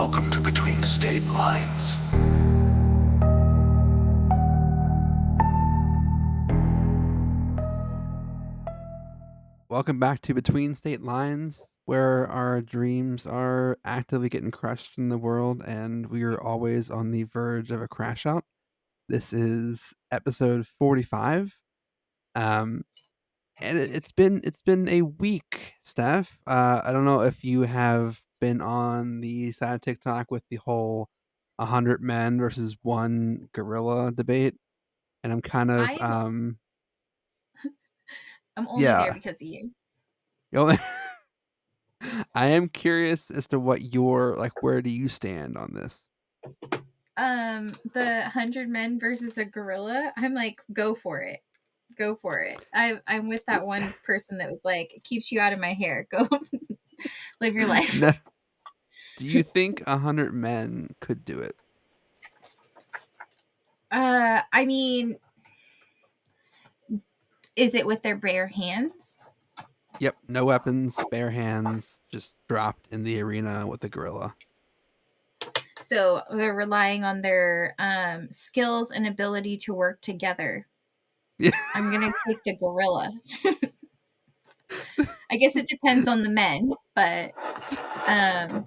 Welcome to Between State Lines. Welcome back to Between State Lines, where our dreams are actively getting crushed in the world and we are always on the verge of a crash out. This is episode 45. Um and it's been a week, Steph. I don't know if you have been on the side of TikTok with the whole 100 men versus one gorilla debate, and I'm kind of I am I'm only there yeah. because of you. You I am curious as to what your where do you stand on this? The 100 men versus a gorilla. I'm like, go for it. Go for it. I'm with that one person that was like, it keeps you out of my hair. Go live your life. No, do you think 100 men could do it? I mean, is it with their bare hands? Yep, no weapons, bare hands, just dropped in the arena with the gorilla. So they're relying on their skills and ability to work together. Yeah. I'm gonna take the gorilla. I guess it depends on the men, but I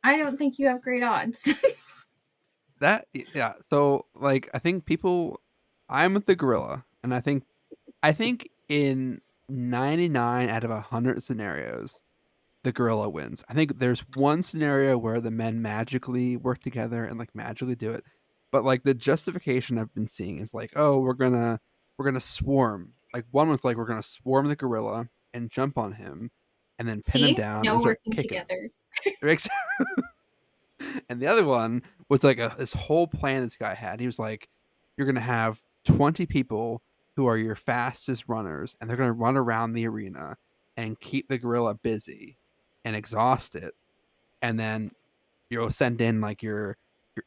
don't think you have great odds. That yeah. So I think people, I'm with the gorilla, and I think in 99 out of 100 scenarios, the gorilla wins. I think there's one scenario where the men magically work together and magically do it. But the justification I've been seeing is oh, we're gonna swarm. Like one was we're gonna swarm the gorilla and jump on him and then pin him See? down and No start working kicking him. together. And the other one was this whole plan this guy had. He was like, you're gonna have 20 people who are your fastest runners, and they're gonna run around the arena and keep the gorilla busy and exhaust it, and then you'll send in your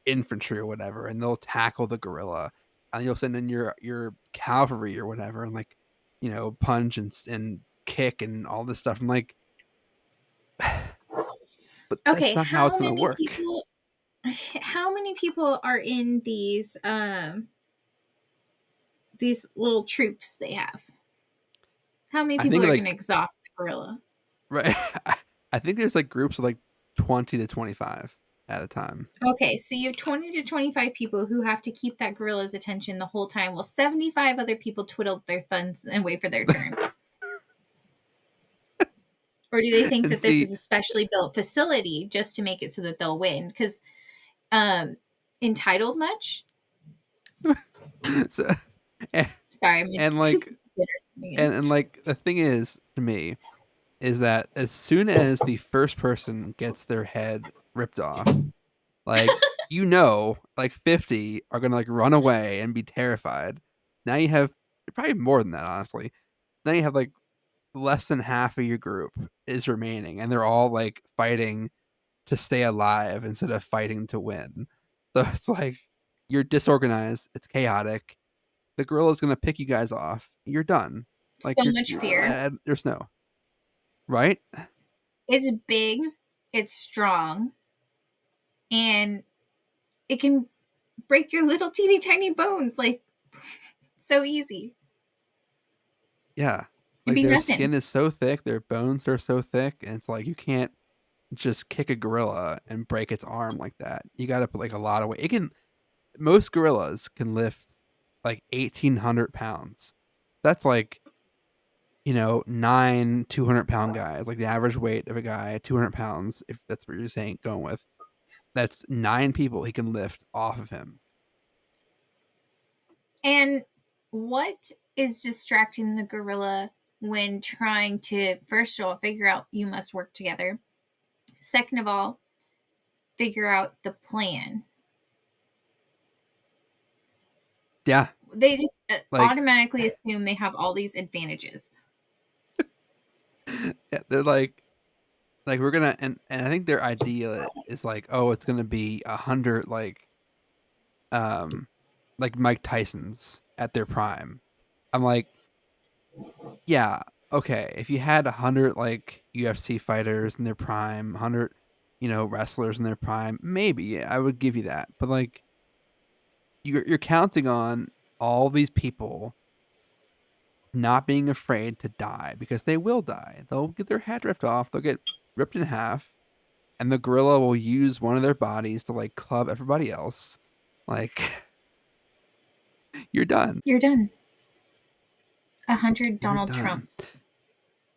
infantry or whatever, and they'll tackle the gorilla, and you'll send in your cavalry or whatever, and punch and kick and all this stuff. I'm like, but that's Okay, not how it's gonna work. how many people are in these little troops they have? How many I people think are gonna exhaust the gorilla? right. I think there's groups of 20 to 25 at a time. Okay, so you have 20 to 25 people who have to keep that gorilla's attention the whole time while 75 other people twiddle their thumbs and wait for their turn. Or do they think And that this see, is a specially built facility just to make it so that they'll win? Because entitled much? so, and, Sorry, I'm and the thing is to me is that as soon as the first person gets their head ripped off, like 50 are gonna run away and be terrified. Now you have probably more than that, honestly. Now you have less than half of your group is remaining, and they're all fighting to stay alive instead of fighting to win. So it's you're disorganized, it's chaotic. The gorilla's gonna pick you guys off. You're done. So much You're fear. there's no right. It's big, it's strong, and it can break your little teeny tiny bones so easy. Yeah, It'd be their nothing. skin is so thick, their bones are so thick, and it's you can't just kick a gorilla and break its arm like that. You got to put a lot of weight. Most gorillas can lift 1,800 pounds. That's 9 200-pound guys. The average weight of a guy, 200 pounds, if that's what you're saying, going with. That's 9 people he can lift off of him. And what is distracting the gorilla when trying to, first of all, figure out you must work together? Second of all, figure out the plan. Yeah. They just automatically assume they have all these advantages. Yeah, they're we're gonna, and I think their idea is oh, it's gonna be 100 Mike Tyson's at their prime. I'm yeah, okay, if you had 100 like UFC fighters in their prime, 100, wrestlers in their prime, maybe yeah, I would give you that. But like you're counting on all these people not being afraid to die because they will die. They'll get their head ripped off, they'll get ripped in half, and the gorilla will use one of their bodies to like club everybody else. Like you're done. You're done. 100 You're Donald done. Trumps.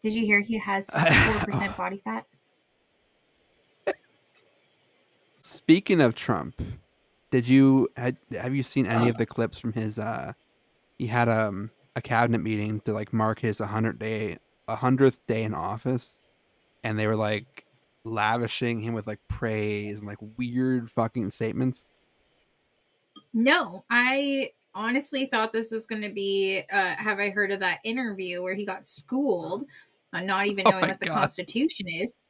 Did you hear he has 4% body fat? Speaking of Trump, have you seen any of the clips from his he had a cabinet meeting to like mark his 100th day in office, and they were like lavishing him with like praise and like weird fucking statements. No, I honestly thought this was going to be have I heard of that interview where he got schooled on not even Oh knowing my what the god. Constitution is.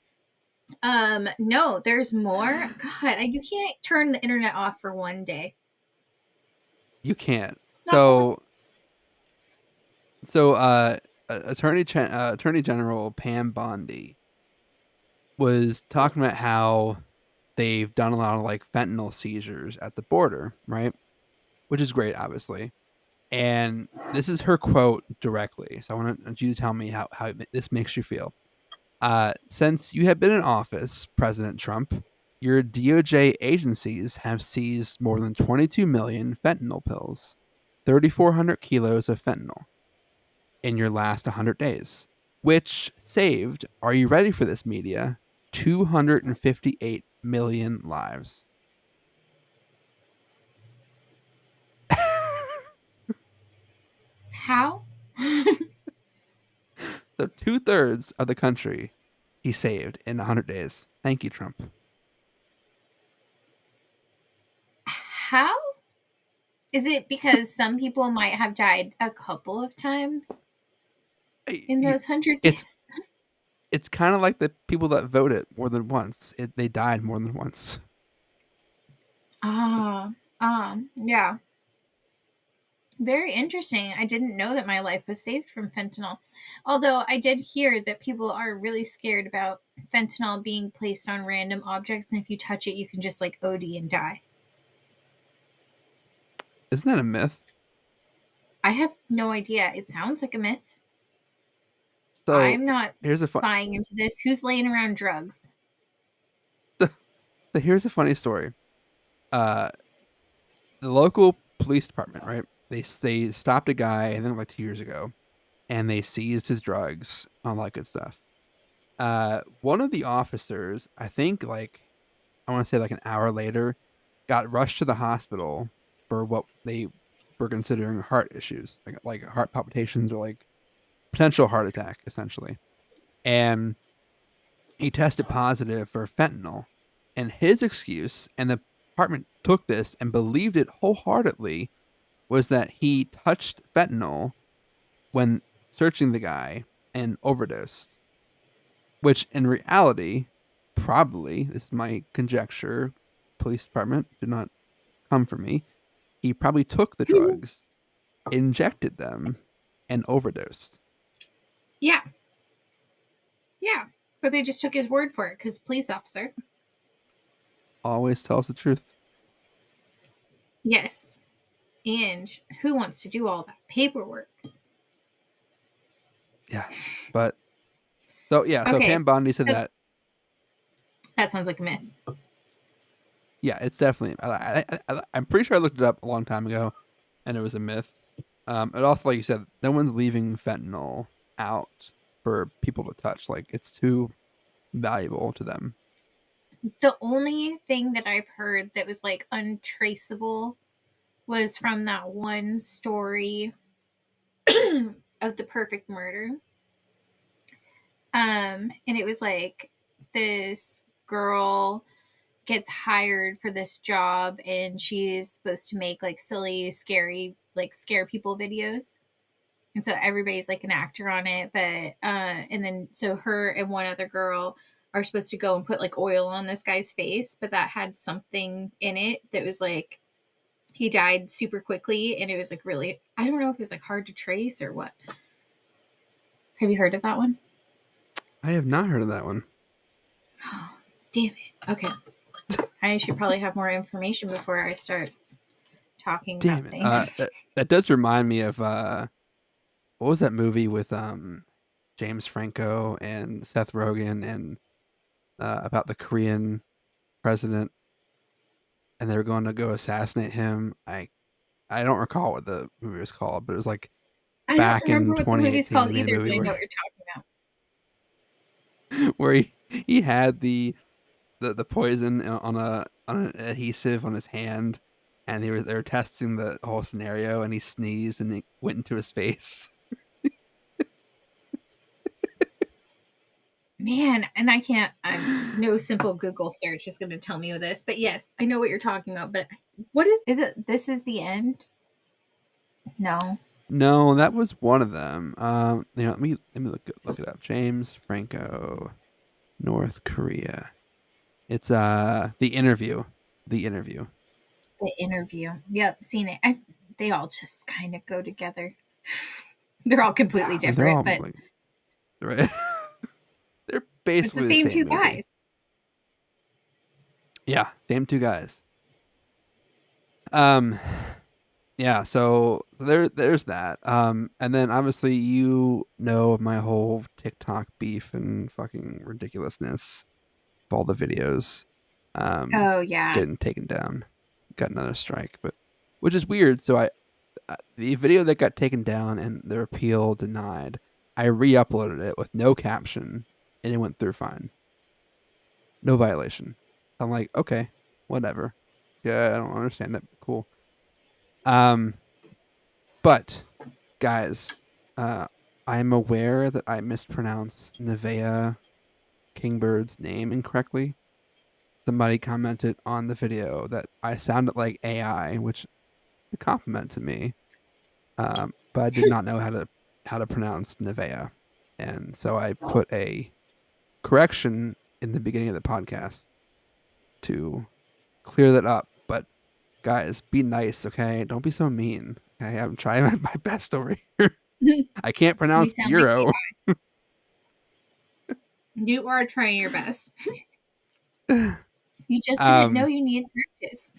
No, there's more. God, you can't turn the internet off for one day. You can't. Not for So Attorney General Pam Bondi was talking about how they've done a lot of like fentanyl seizures at the border, right? Which is great, obviously. And this is her quote directly. So I want you to tell me how this makes you feel. Since you have been in office, President Trump, your DOJ agencies have seized more than 22 million fentanyl pills, 3,400 kilos of fentanyl in your last 100 days, which saved, are you ready for this, media? 258 million lives. how? So 2/3 of the country he saved in 100 days. Thank you, Trump. How? Is it because some people might have died a couple of times in those 100 It's days? it's kind of like the people that voted more than once. They died more than once. Yeah. Very interesting. I didn't know that my life was saved from fentanyl. Although I did hear that people are really scared about fentanyl being placed on random objects, and if you touch it, you can just like OD and die. Isn't that a myth? I have no idea. It sounds like a myth. So I'm not here's a fun. buying into this. Who's laying around drugs? So here's a funny story. Uh, the local police department, right? They stopped a guy, I think like 2 years ago, and they seized his drugs, all that good stuff. One of the officers, I think like I want to say like an hour later, got rushed to the hospital for what they were considering heart issues, like heart palpitations or like potential heart attack, essentially. And he tested positive for fentanyl. And his excuse, and the department took this and believed it wholeheartedly, was that he touched fentanyl when searching the guy and overdosed. Which in reality, probably, this is my conjecture, police department did not come for me. He probably took the drugs, injected them, and overdosed. Yeah. Yeah. But they just took his word for it because police officer. Always tells the truth. Yes. And who wants to do all that paperwork? Yeah. But so yeah, so Okay. Pam Bondi said So- that. That sounds like a myth. Yeah, it's definitely. I'm pretty sure I looked it up a long time ago, and it was a myth. And also, like you said, no one's leaving fentanyl out for people to touch. Like it's too valuable to them. The only thing that I've heard that was like untraceable was from that one story of the perfect murder. And it was like this girl gets hired for this job and she's supposed to make like silly, scary, like scare people videos. And so everybody's like an actor on it, but and then so her and one other girl are supposed to go and put like oil on this guy's face, but that had something in it that was like he died super quickly and it was like really, I don't know if it was like hard to trace or what. Have you heard of that one? I have not heard of that one. Oh, damn it. Okay. I should probably have more information before I start talking Damn about it. things. That does remind me of what was that movie with James Franco and Seth Rogen and about the Korean president, and they were going to go assassinate him. I don't recall what the movie was called, but it was like I don't back remember in what the movie's 2018. called They made a either, but movie I know where what you're talking about. where he had the poison on an adhesive on his hand, and they were testing the whole scenario, and he sneezed and it went into his face. Man, and no simple Google search is going to tell me this, but yes, I know what you're talking about. But what is it? This is the end? No. No, that was one of them. Let me look it up. James Franco, North Korea. It's the interview. The interview. The interview. Yep, seen it. They all just kind of go together. They're all completely different, but right. They're basically it's the same two movie. guys. Yeah, same two guys. Yeah, so there's that. And then obviously you know my whole TikTok beef and fucking ridiculousness of all the videos. Oh yeah. Getting taken down. Got another strike, but which is weird. So the video that got taken down and the appeal denied, I re-uploaded it with no caption and it went through fine. No violation. I'm like, okay, whatever. Yeah, I don't understand it. Cool. But guys, I'm aware that I mispronounced Nevaeh Kingbird's name incorrectly. Somebody commented on the video that I sounded like AI, which is a compliment to me. But I did not know how to pronounce Nevaeh, and so I put a correction in the beginning of the podcast to clear that up. But guys, be nice, okay? Don't be so mean. Okay, I'm trying my best over here. I can't pronounce Euro. Like you are trying your best. You just didn't know you needed practice.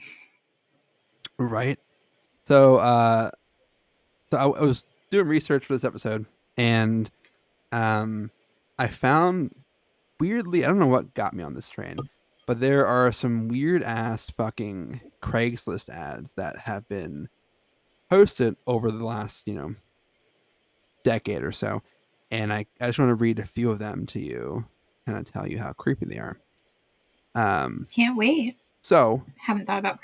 Right. So I was doing research for this episode, and I found, weirdly, I don't know what got me on this train, but there are some weird ass fucking Craigslist ads that have been posted over the last, decade or so. And I just want to read a few of them to you and tell you how creepy they are. Can't wait. So haven't thought about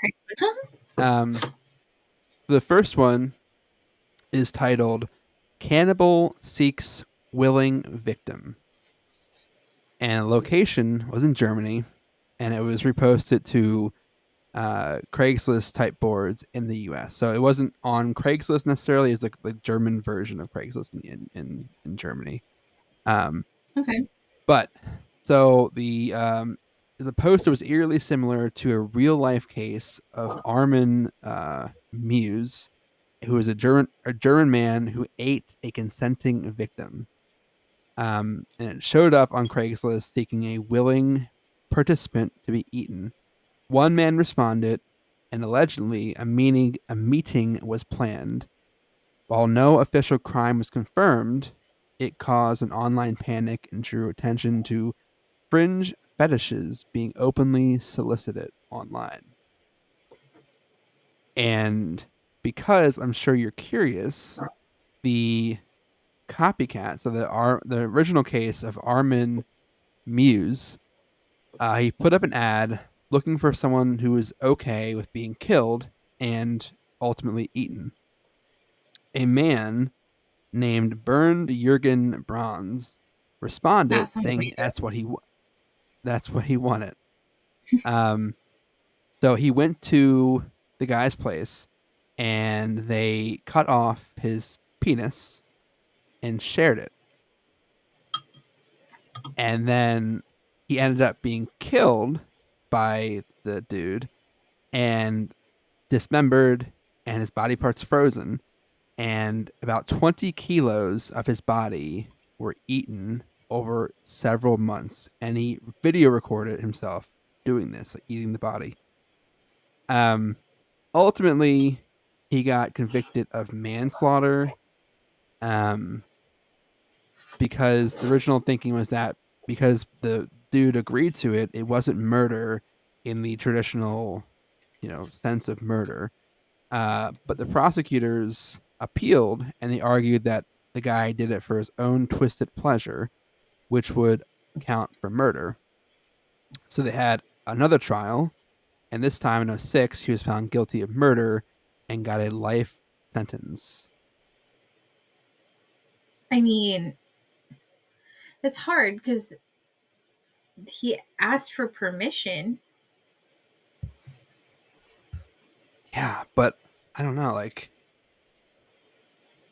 Craigslist. The first one is titled "Cannibal Seeks Willing Victim," and the location was in Germany, and it was reposted to Craigslist type boards in the U.S. So it wasn't on Craigslist necessarily; it's like the German version of Craigslist in Germany. Okay. But so the post that was eerily similar to a real life case of Armin Muse, who was a German man who ate a consenting victim. And it showed up on Craigslist seeking a willing participant to be eaten. One man responded, and allegedly a meeting was planned. While no official crime was confirmed, it caused an online panic and drew attention to fringe fetishes being openly solicited online. And because I'm sure you're curious, the copycat, so the original case of Armin Muse, he put up an ad looking for someone who was okay with being killed and ultimately eaten. A man named Bernd Jürgen Bronze responded saying that's what he wanted. So he went to the guy's place and they cut off his penis and shared it. And then he ended up being killed by the dude and dismembered and his body parts frozen, and about 20 kilos of his body were eaten over several months, and he video recorded himself doing this, like eating the body. Ultimately, he got convicted of manslaughter, because the original thinking was that because the dude agreed to it, it wasn't murder in the traditional, sense of murder. But the prosecutors appealed, and they argued that the guy did it for his own twisted pleasure, which would count for murder. So they had another trial, and this time in '06, he was found guilty of murder and got a life sentence. I mean, it's hard because he asked for permission. Yeah, but I don't know. Like,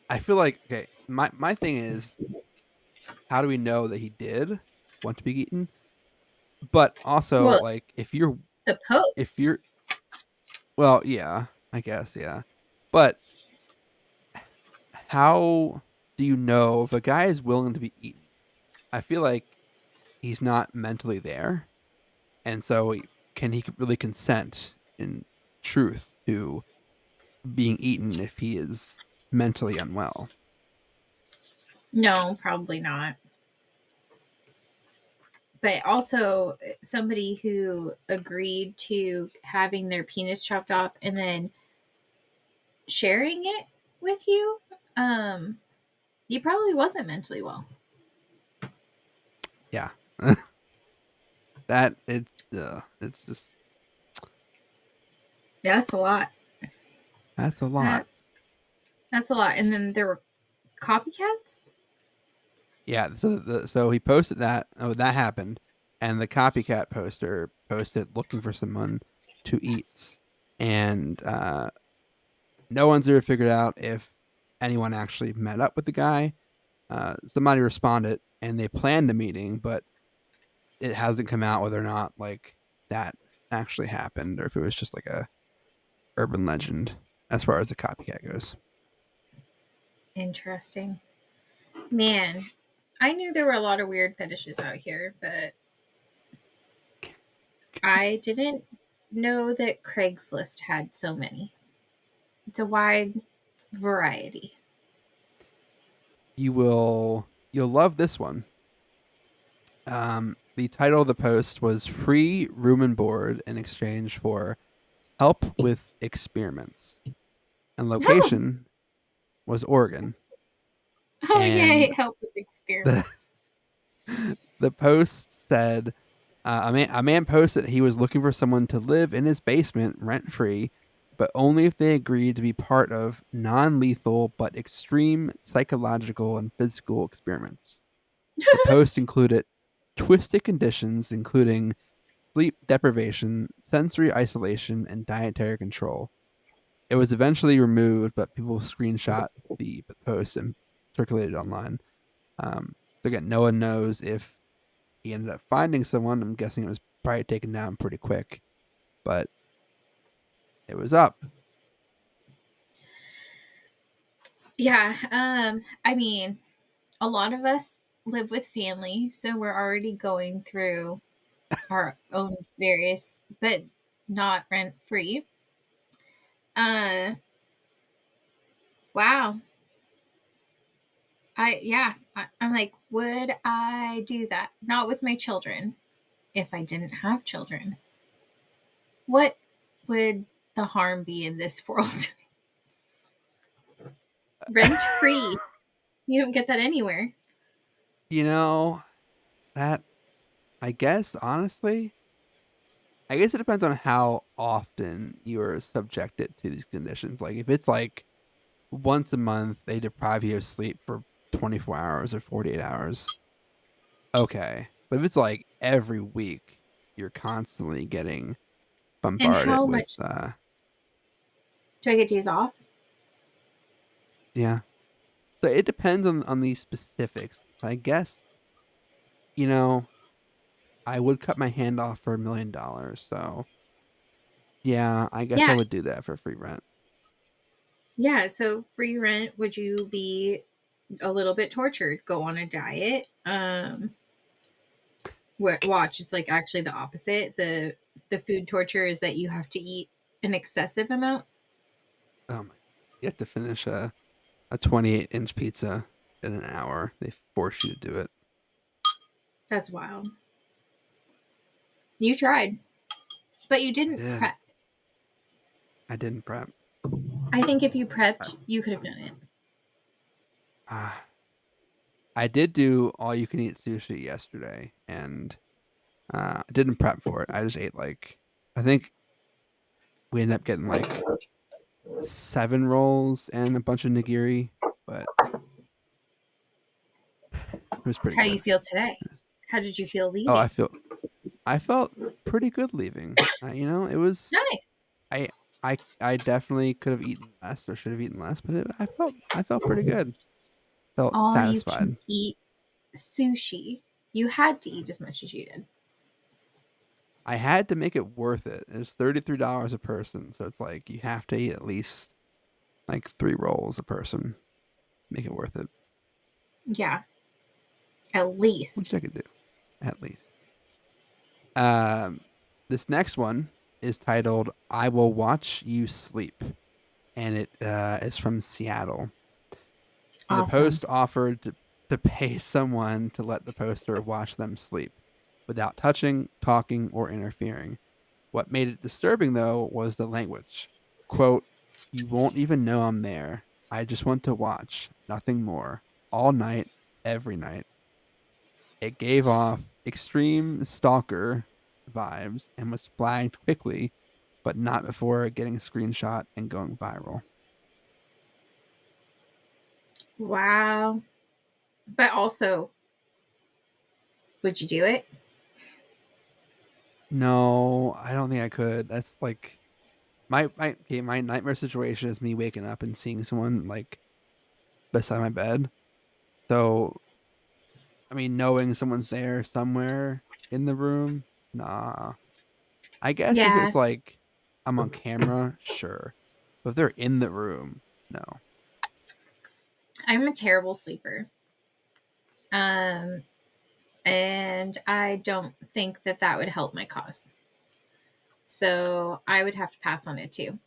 I feel like, okay, my thing is, how do we know that he did want to be eaten? But also, Well, like, the if post. you're, well, yeah, I guess, yeah. But how do you know if a guy is willing to be eaten? I feel like he's not mentally there, and so can he really consent in truth to being eaten if he is mentally unwell? No, probably not. But also, somebody who agreed to having their penis chopped off and then sharing it with you, he probably wasn't mentally well. Yeah, it's just That's a lot. that's a lot. That, that's a lot. And then there were copycats. Yeah, so he posted that. Oh, that happened, and the copycat poster posted looking for someone to eat, and no one's ever figured out if anyone actually met up with the guy. Somebody responded, and they planned a meeting, but it hasn't come out whether or not like that actually happened, or if it was just like a urban legend as far as the copycat goes. Interesting. Man, I knew there were a lot of weird fetishes out here, but I didn't know that Craigslist had so many. It's a wide variety. You'll love this one. The title of the post was "Free Room and Board in Exchange for Help with Experiments," and Oh, location was Oregon. oh And yay, help with the experiments. the post said, a man posted he was looking for someone to live in his basement rent free, but only if they agreed to be part of non-lethal but extreme psychological and physical experiments. The post included twisted conditions, including sleep deprivation, sensory isolation, and dietary control. It was eventually removed, but people screenshot the post and circulated online. So again, no one knows if he ended up finding someone. I'm guessing it was probably taken down pretty quick, but it was up. Yeah, I mean, a lot of us live with family, so we're already going through our own various, but not rent free. Uh, wow. I'm like, would I do that? Not with my children. If I didn't have children, what would the harm be in this world? Rent free. You don't get that anywhere. You know, that, I guess, honestly, I guess it depends on how often you are subjected to these conditions. Like, if it's like once a month, they deprive you of sleep for 24 hours or 48 hours, okay. But if it's like every week, you're constantly getting And bombarded how with, much do I get days off? yeah. So it depends on the specifics. I guess, you know, I would cut my hand off for $1 million. So yeah, I guess I Yeah. would do that for free rent. Yeah. So free rent, would you be a little bit tortured, go on a diet. Watch, it's like actually the opposite. The food torture is that you have to eat an excessive amount. Oh my! You have to finish a 28-inch pizza in an hour. They force you to do it. That's wild. You tried, but you didn't Yeah. prep. I didn't prep. I think if you prepped, you could have done it. I did do all you can eat sushi yesterday, and I didn't prep for it. I just ate I think we ended up getting 7 rolls and a bunch of nigiri, but it was pretty How do you good. feel today? How did you feel leaving? Oh, I felt pretty good leaving. It was Nice. I definitely could have eaten less or should have eaten less, but I felt pretty good. Felt All you can satisfied. eat sushi. You had to eat as much as you did. I had to make it worth it. It was $33 a person, so it's like you have to eat at least 3 rolls a person. Make it worth it. Yeah. At least. Which I could do. At least. This next one is titled "I Will Watch You Sleep," and it is from Seattle. Awesome. The post offered to pay someone to let the poster watch them sleep without touching, talking, or interfering. What made it disturbing, though, was the language. Quote, "You won't even know I'm there. I just want to watch, nothing more. All night, every night." It gave off extreme stalker vibes and was flagged quickly, but not before getting a screenshot and going viral. Wow. But also, would you do it? No, I don't think I could. That's my nightmare situation is me waking up and seeing someone beside my bed. So, I mean, knowing someone's there somewhere in the room, nah. I guess if Yeah. it's I'm on camera, sure. But if they're in the room, no. I'm a terrible sleeper. And I don't think that would help my cause. So I would have to pass on it too.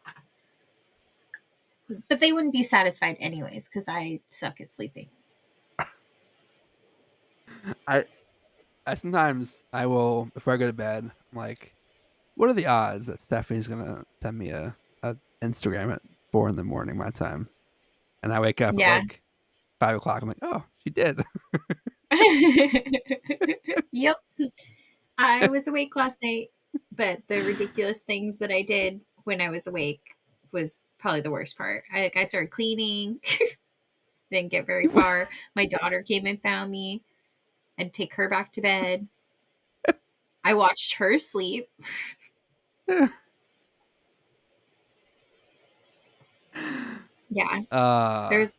But they wouldn't be satisfied anyways because I suck at sleeping. I sometimes I will before I go to bed. I'm like, what are the odds that Stephanie's gonna send me a Instagram at 4 in the morning my time, and I wake up at Yeah. 5 o'clock. I'm like, oh, she did. Yep. I was awake last night, but the ridiculous things that I did when I was awake was probably the worst part. I started cleaning, didn't get very far. My daughter came and found me and take her back to bed. I watched her sleep. Yeah. There's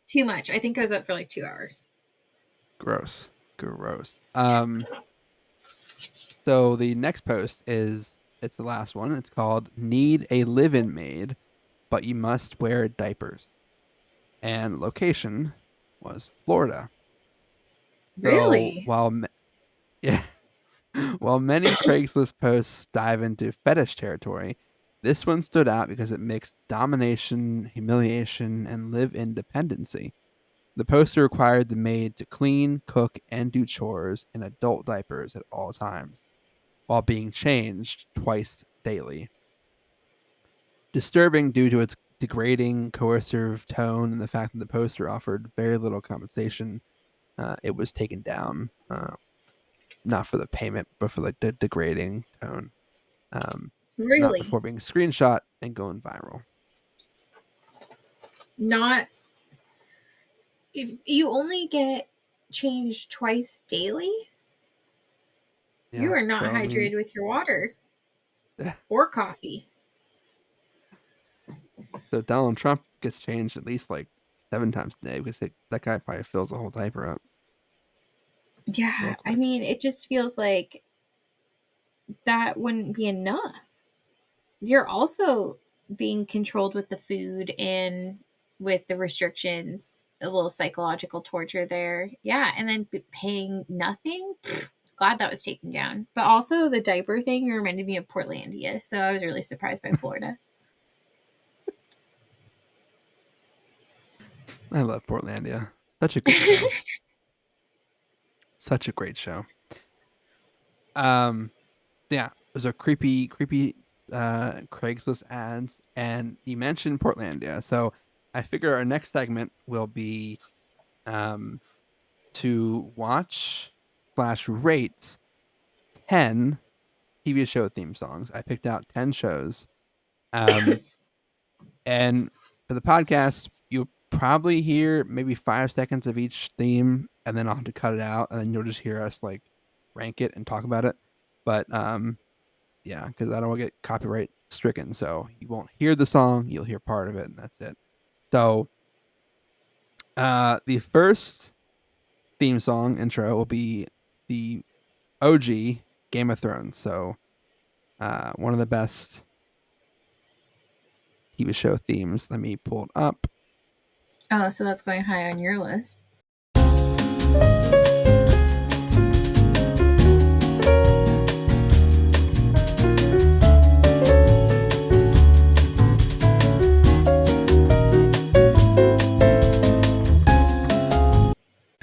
too much. I think I was up for 2 hours. Gross. So the next post it's the last one. It's called "Need a Live-In Maid, but you must wear diapers." And location was Florida. Really? So yeah, while many Craigslist posts dive into fetish territory, this one stood out because it mixed domination, humiliation, and live-in dependency. The poster required the maid to clean, cook, and do chores in adult diapers at all times, while being changed twice daily. Disturbing due to its degrading, coercive tone and the fact that the poster offered very little compensation, it was taken down. Not for the payment, but for the degrading tone. Not Really? before being screenshot and going viral. Not if you only get changed twice daily, Yeah, you are not so, hydrated with your water or coffee. So Donald Trump gets changed at least 7 times a day because that guy probably fills the whole diaper up. Yeah, I mean, it just feels like that wouldn't be enough. You're also being controlled with the food and with the restrictions. a little psychological torture there. Yeah, and then paying nothing. Glad that was taken down. But also the diaper thing reminded me of Portlandia, so I was really surprised by Florida. I love Portlandia. Such a good show. Such a great show. Yeah, those are creepy Craigslist ads, and you mentioned Portlandia, so I figure our next segment will be to watch / rate 10 TV show theme songs. I picked out 10 shows. And for the podcast, you'll probably hear maybe 5 seconds of each theme, and then I'll have to cut it out, and then you'll just hear us like rank it and talk about it. But yeah, because I don't want to get copyright stricken, so you won't hear the song, you'll hear part of it, and that's it. So the first theme song intro will be the OG Game of Thrones. So one of the best TV show themes. Let me pull it up. Oh, so that's going high on your list.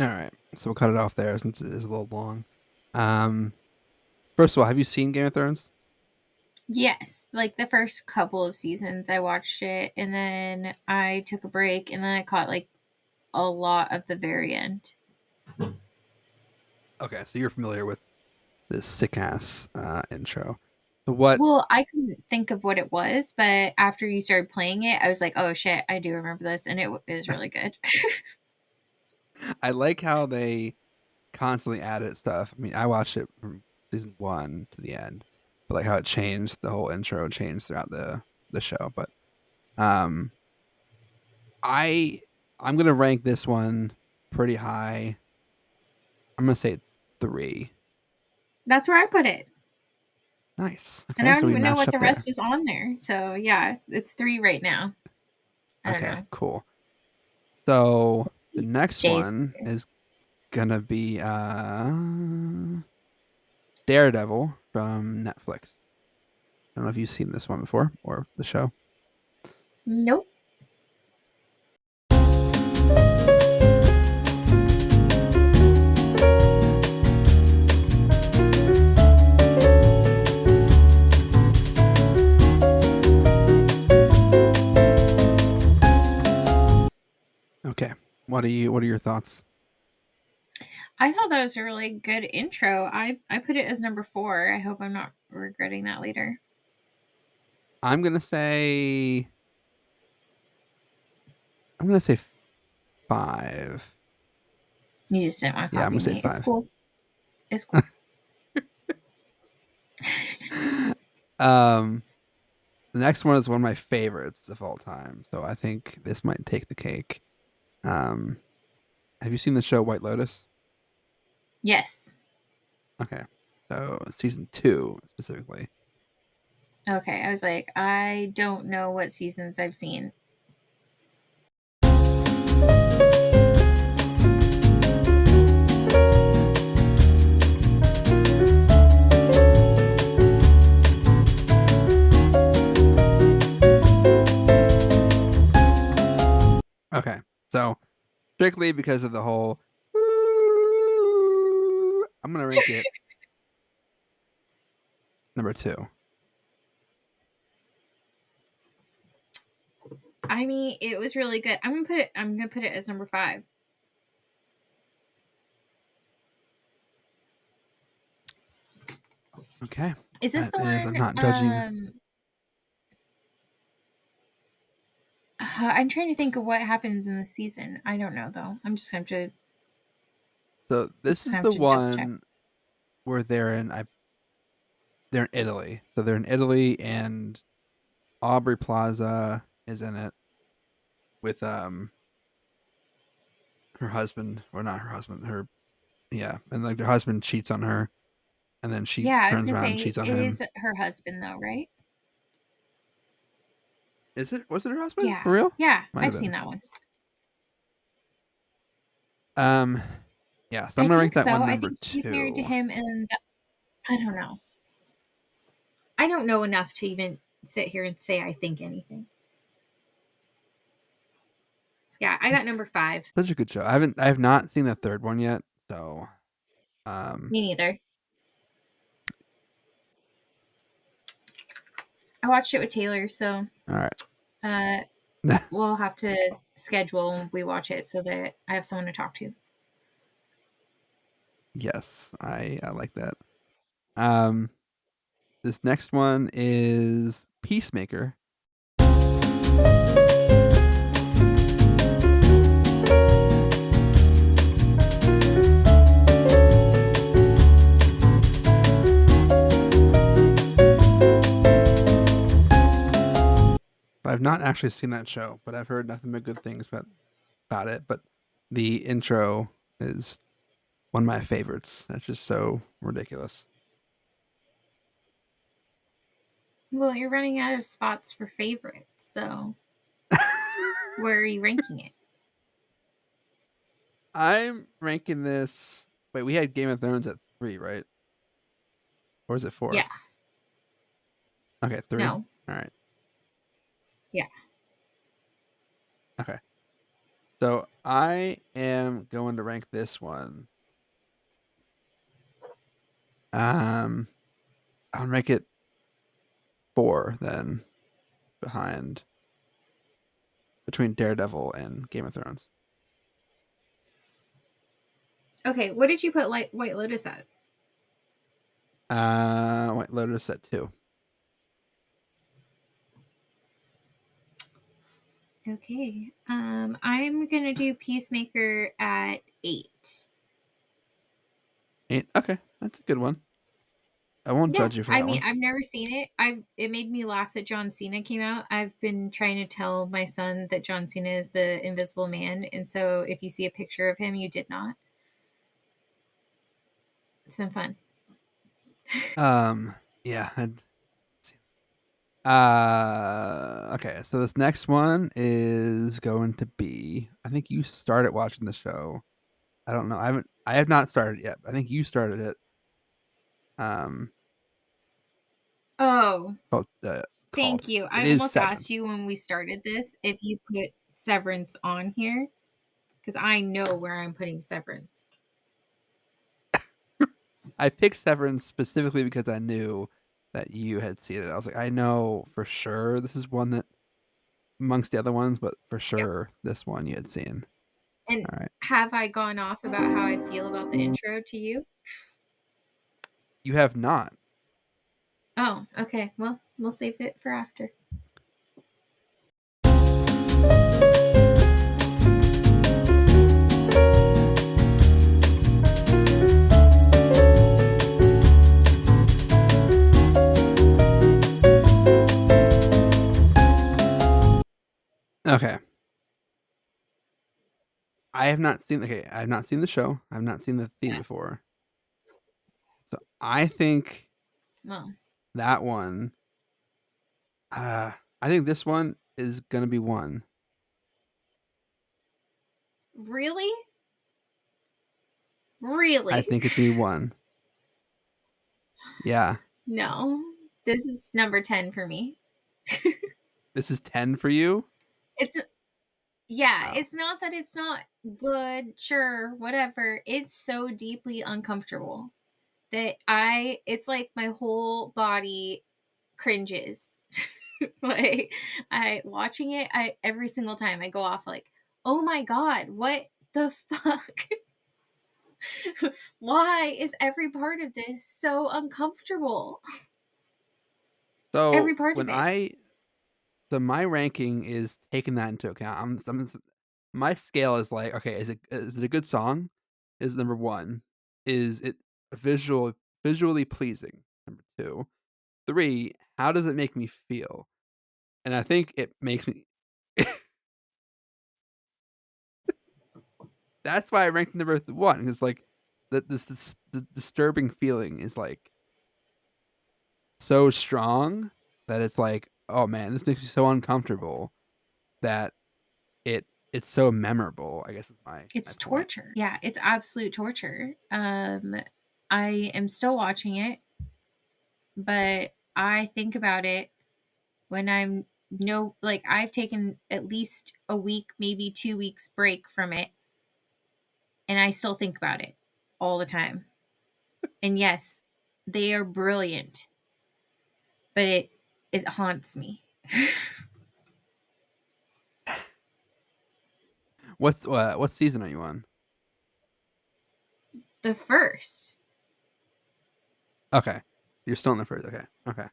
All right, so we'll cut it off there since it is a little long. First of all, have you seen Game of Thrones? Yes, like the first couple of seasons I watched it, and then I took a break, and then I caught like a lot of the very end. Okay, so you're familiar with this sick ass intro. So what? Well, I couldn't think of what it was, but after you started playing it, I was like, "Oh shit, I do remember this," and it is really good. I like how they constantly added stuff. I mean, I watched it from season 1 to the end, but like how it changed, the whole intro changed throughout the show. But I'm gonna rank this one pretty high. I'm gonna say 3. That's where I put it. Nice. Okay, And I don't so we even know matched what up the there. rest is on there. So yeah, it's 3 right now. I don't Okay, know. cool. So the next Stays one there. is gonna be Daredevil from Netflix. I don't know if you've seen this one before or the show. Nope. Okay. What are your thoughts? I thought that was a really good intro. I put it as number 4. I hope I'm not regretting that later. I'm gonna say 5. You just didn't want to Yeah, I'm copy gonna say me. 5. It's cool. It's cool. The next one is one of my favorites of all time, so I think this might take the cake. Have you seen the show White Lotus? Yes. Okay, so season 2 specifically. Okay. I was like, I don't know what seasons I've seen. Okay, so strictly because of the whole, I'm gonna rank it number 2. I mean, it was really good. I'm gonna put it as number 5. Okay, Is this that the is, one? I'm not judging. I'm trying to think of what happens in the season. I don't know though. I'm just going to. So this is have the to double check. one where they're in Italy. So they're in Italy, and Aubrey Plaza is in it with her husband, or not her husband, and like her husband cheats on her, and then she Yeah, I was turns gonna around and say cheats on it him. is her husband though, right? Is it? Was it her husband? Yeah. For real? Yeah, Might have I've seen been. that one. Yeah, so I'm I gonna rank think that so. one I number think she's married to 2. him, and I don't know. I don't know enough to even sit here and say I think anything. Yeah, I got number 5. Such a good show. I have not seen the third one yet, so Me neither. I watched it with Taylor, so all right. we'll have to schedule when we watch it so that I have someone to talk to. Yes, I like that. This next one is Peacemaker. I've not actually seen that show, but I've heard nothing but good things about it. But the intro is one of my favorites. That's just so ridiculous. Well, you're running out of spots for favorites, so where are you ranking it? I'm ranking this. Wait, we had Game of Thrones at 3, right? Or is it 4? Yeah. Okay, 3. No. All right. Yeah. Okay. So I am going to rank this one. I'll rank it 4 then, behind between Daredevil and Game of Thrones. Okay, what did you put White Lotus at? White Lotus at 2. Okay. I'm gonna do Peacemaker at 8. 8. Okay, that's a good one. I won't judge you for that I mean, one. I've never seen it. It made me laugh that John Cena came out. I've been trying to tell my son that John Cena is the Invisible Man, and so if you see a picture of him, you did not. It's been fun. Yeah. Okay. So this next one is going to be. I think you started watching the show. I don't know. I have not started yet. I think you started it. Oh, Called, thank you. It I is almost Severance. asked you when we started this if you put Severance on here because I know where I'm putting Severance. I picked Severance specifically because I knew that you had seen it. I was like, I know for sure this is one that amongst the other ones, but for sure this one you had seen. And All right. have I gone off about how I feel about the intro to you? You have not. Oh, okay. Well, we'll save it for after. Okay. I have not seen the show. I have not seen the theme before. So I think that one I think this one is gonna be 1. Really? Really? I think it's gonna be 1. Yeah. No. This is number 10 for me. This is 10 for you? Wow. It's not that it's not good, sure, whatever. It's so deeply uncomfortable that it's like my whole body cringes. Like watching it, every single time I go off like, "Oh my god, what the fuck?" Why is every part of this so uncomfortable? So every part of it. So my ranking is taking that into account. My scale is like, okay, is it a good song? Is number 1. Is it visually pleasing? Number 2. 3, how does it make me feel? And I think it makes me That's why I ranked number 1. It's like the disturbing feeling is like so strong that it's like, oh man, this makes me so uncomfortable that it it's so memorable, I guess is my It's my point. torture. Yeah, it's absolute torture. I am still watching it, but I think about it when I'm no like I've taken at least a week, maybe 2 weeks break from it, and I still think about it all the time. And yes, they are brilliant, but it haunts me. What season are you on? The first. Okay. You're still in the first. Okay. Okay.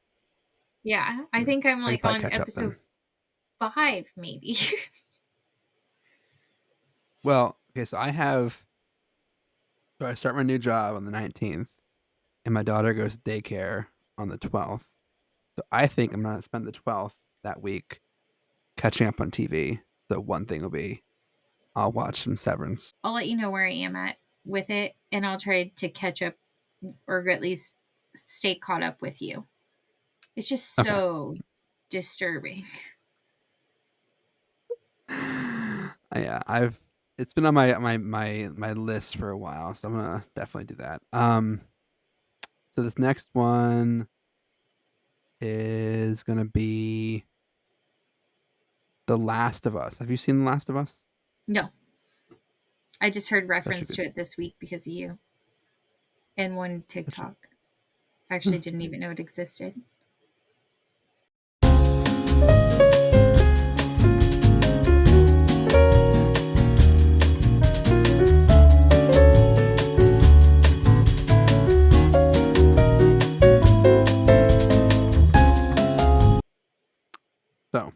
Yeah, I think I'm I could like probably on catch up episode then. 5 maybe. Well, okay, so I start my new job on the 19th and my daughter goes to daycare on the 12th. So I think I'm gonna spend the 12th that week catching up on TV. So one thing will be I'll watch some Severance. I'll let you know where I am at with it, and I'll try to catch up or at least stay caught up with you. It's just Okay. so disturbing. Yeah, it's been on my list for a while, so I'm gonna definitely do that. So this next one is gonna be The Last of Us. Have you seen The Last of Us? No, I just heard That should reference be to it this week because of you and one that should. TikTok. I actually didn't even know it existed. So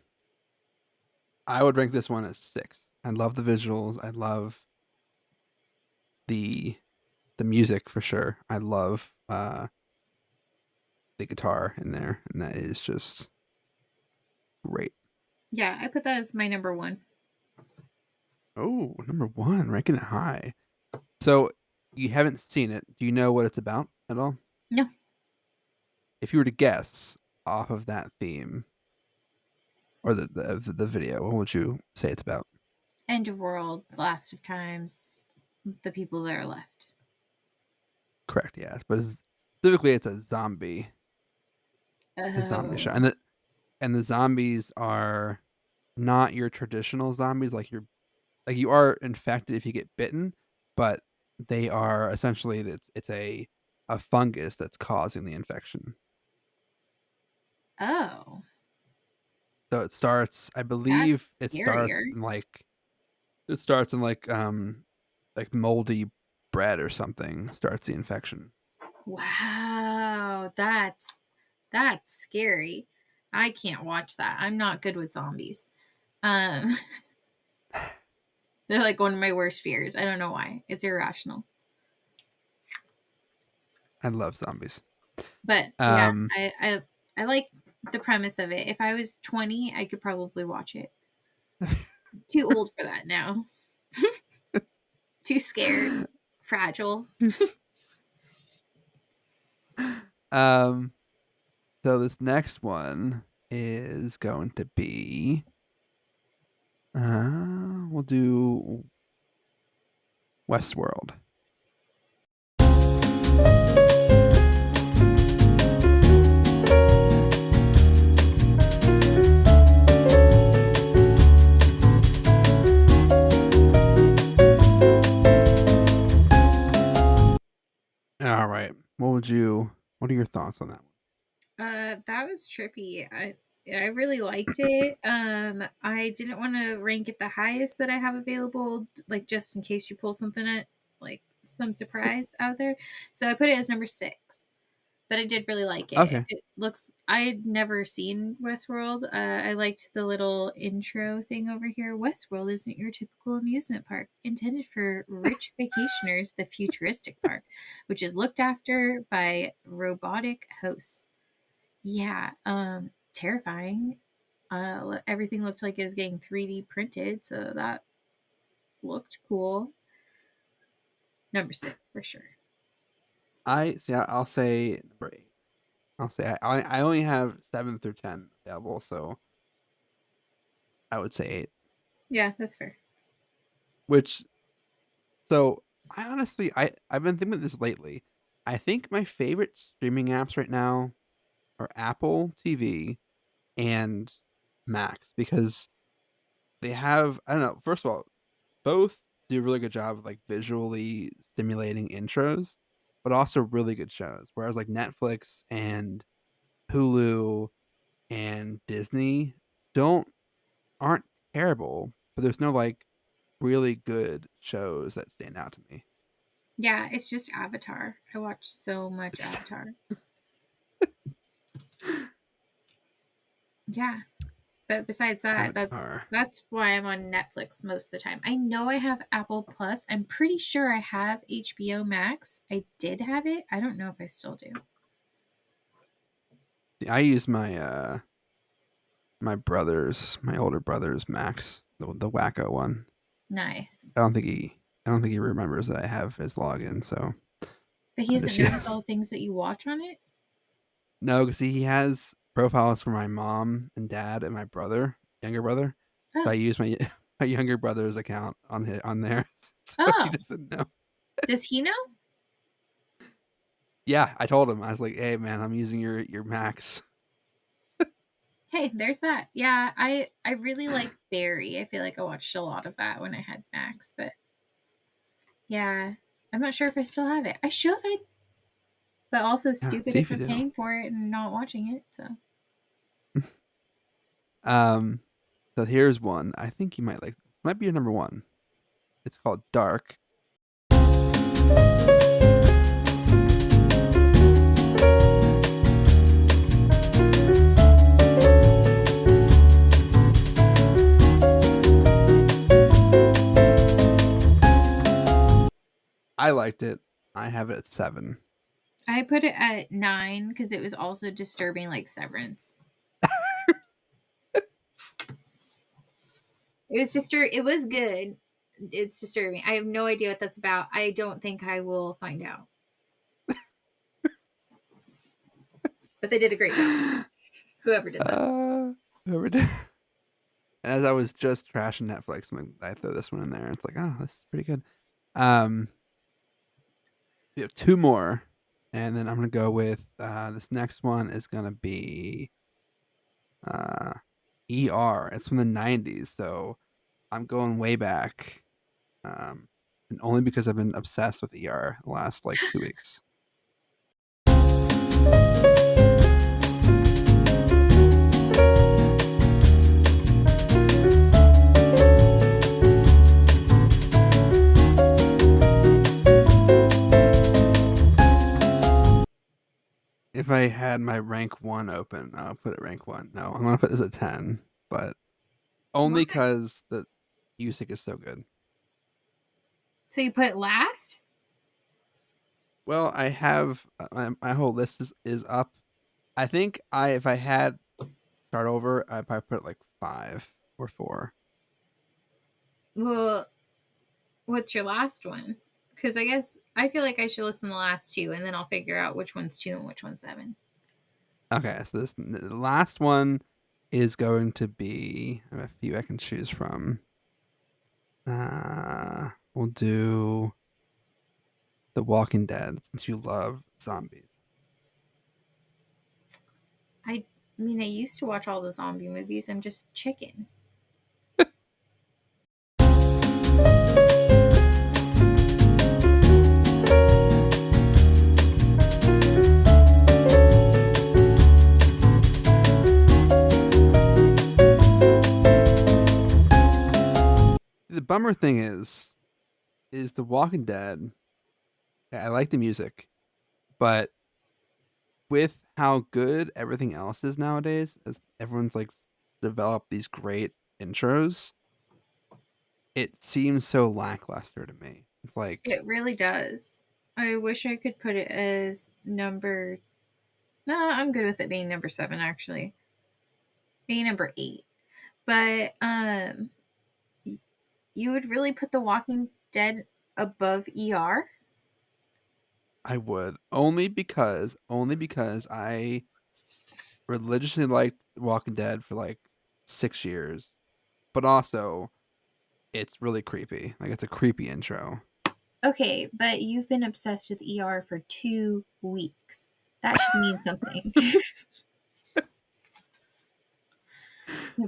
I would rank this one as 6. I love the visuals. I love the music for sure. I love the guitar in there, and that is just great. Yeah, I put that as my number 1. Oh, number 1, ranking it high. So you haven't seen it. Do you know what it's about at all? No. If you were to guess off of that theme or the video, what would you say it's about? End of world, last of times, the people that are left. Correct, yes, but specifically it's a zombie show, Oh. and the zombies are not your traditional zombies. Like you are infected if you get bitten, but they are essentially it's a fungus that's causing the infection. Oh. So it starts, I believe That's it starts scarier. in like moldy bread or something starts the infection. Wow, that's scary. I can't watch that. I'm not good with zombies. Um, they're like one of my worst fears. I don't know why. It's irrational. I love zombies. But yeah, Um, I like the premise of it. If I was 20, I could probably watch it. Too old for that now. Too scared. Fragile. um, so this next one is going to be, we'll do Westworld. All right. What are your thoughts on that one? That was trippy. I really liked it. I didn't want to rank it the highest that I have available, like just in case you pull something at like some surprise out there. So I put it as number 6. But I did really like it. Okay. It looks. I had never seen Westworld. I liked the little intro thing over here. Westworld isn't your typical amusement park intended for rich vacationers. The futuristic park, which is looked after by robotic hosts. Yeah, terrifying. Everything looked like it was getting 3D printed, so that looked cool. Number 6 for sure. I'll say number 8. I'll say I only have 7 through 10 available, so I would say 8. Yeah, that's fair. Which so I honestly I've been thinking about this lately. I think my favorite streaming apps right now are Apple TV and Max because they have I don't know. First of all, both do a really good job of like visually stimulating intros, but also really good shows. Whereas like Netflix and Hulu and Disney don't aren't terrible, but there's no like really good shows that stand out to me. Yeah, it's just Avatar. I watch so much Avatar. Yeah. But besides that, Avatar. that's why I'm on Netflix most of the time. I know I have Apple Plus. I'm pretty sure I have HBO Max. I did have it. I don't know if I still do. I use my older brother's Max, the Wacko one. Nice. I don't think he remembers that I have his login, so But he I doesn't just notice all the things that you watch on it? no, because he has profiles for my mom and dad and my younger brother. So Oh. I use my my younger brother's account on there, so he Oh. doesn't know. Does he know? Yeah, I told him. I was like, "Hey, man, I'm using your Max." Hey, there's that. Yeah, I really like Barry. I feel like I watched a lot of that when I had Max, but yeah, I'm not sure if I still have it. I should, but also Yeah, stupid see if if you I'm do. paying for it and not watching it. So Um, so here's one. I think you might like. Might be your number one. It's called Dark. I liked it. I have it at 7. I put it at 9 because it was also disturbing, like Severance. It was It was good. It's disturbing. I have no idea what that's about. I don't think I will find out. But they did a great job. Whoever did that. Whoever did. As I was just trashing Netflix, I throw this one in there. It's like, oh, this is pretty good. Um, we have 2 more, and then I'm gonna go with this next one is gonna be uh, ER. It's from the '90s, so I'm going way back, and only because I've been obsessed with ER the last like 2 weeks. If I had my rank 1 open, I'll put it rank 1. No, I'm gonna put this at 10, but only Why? because the music is so good. So you put it last? Well, I have my whole list is up. I think if I had start over, I probably put it like 5 or 4. Well, what's your last one? Because I guess I feel like I should listen to the last 2 and then I'll figure out which one's 2 and which one's 7. Okay, so the last one is going to be I have a few I can choose from. We'll do The Walking Dead since you love zombies. I mean, I used to watch all the zombie movies. I'm just chicken. The bummer thing is The Walking Dead. I like the music, but with how good everything else is nowadays, as everyone's like developed these great intros, it seems so lackluster to me. It's like, It really does. I wish I could put it as number. No, I'm good with it being number 7, actually. Being number 8. But you would really put The Walking Dead above ER? I would only because I religiously liked Walking Dead for like 6 years, but also it's really creepy. Like, it's a creepy intro. Okay, but you've been obsessed with ER for 2 weeks. That should mean something.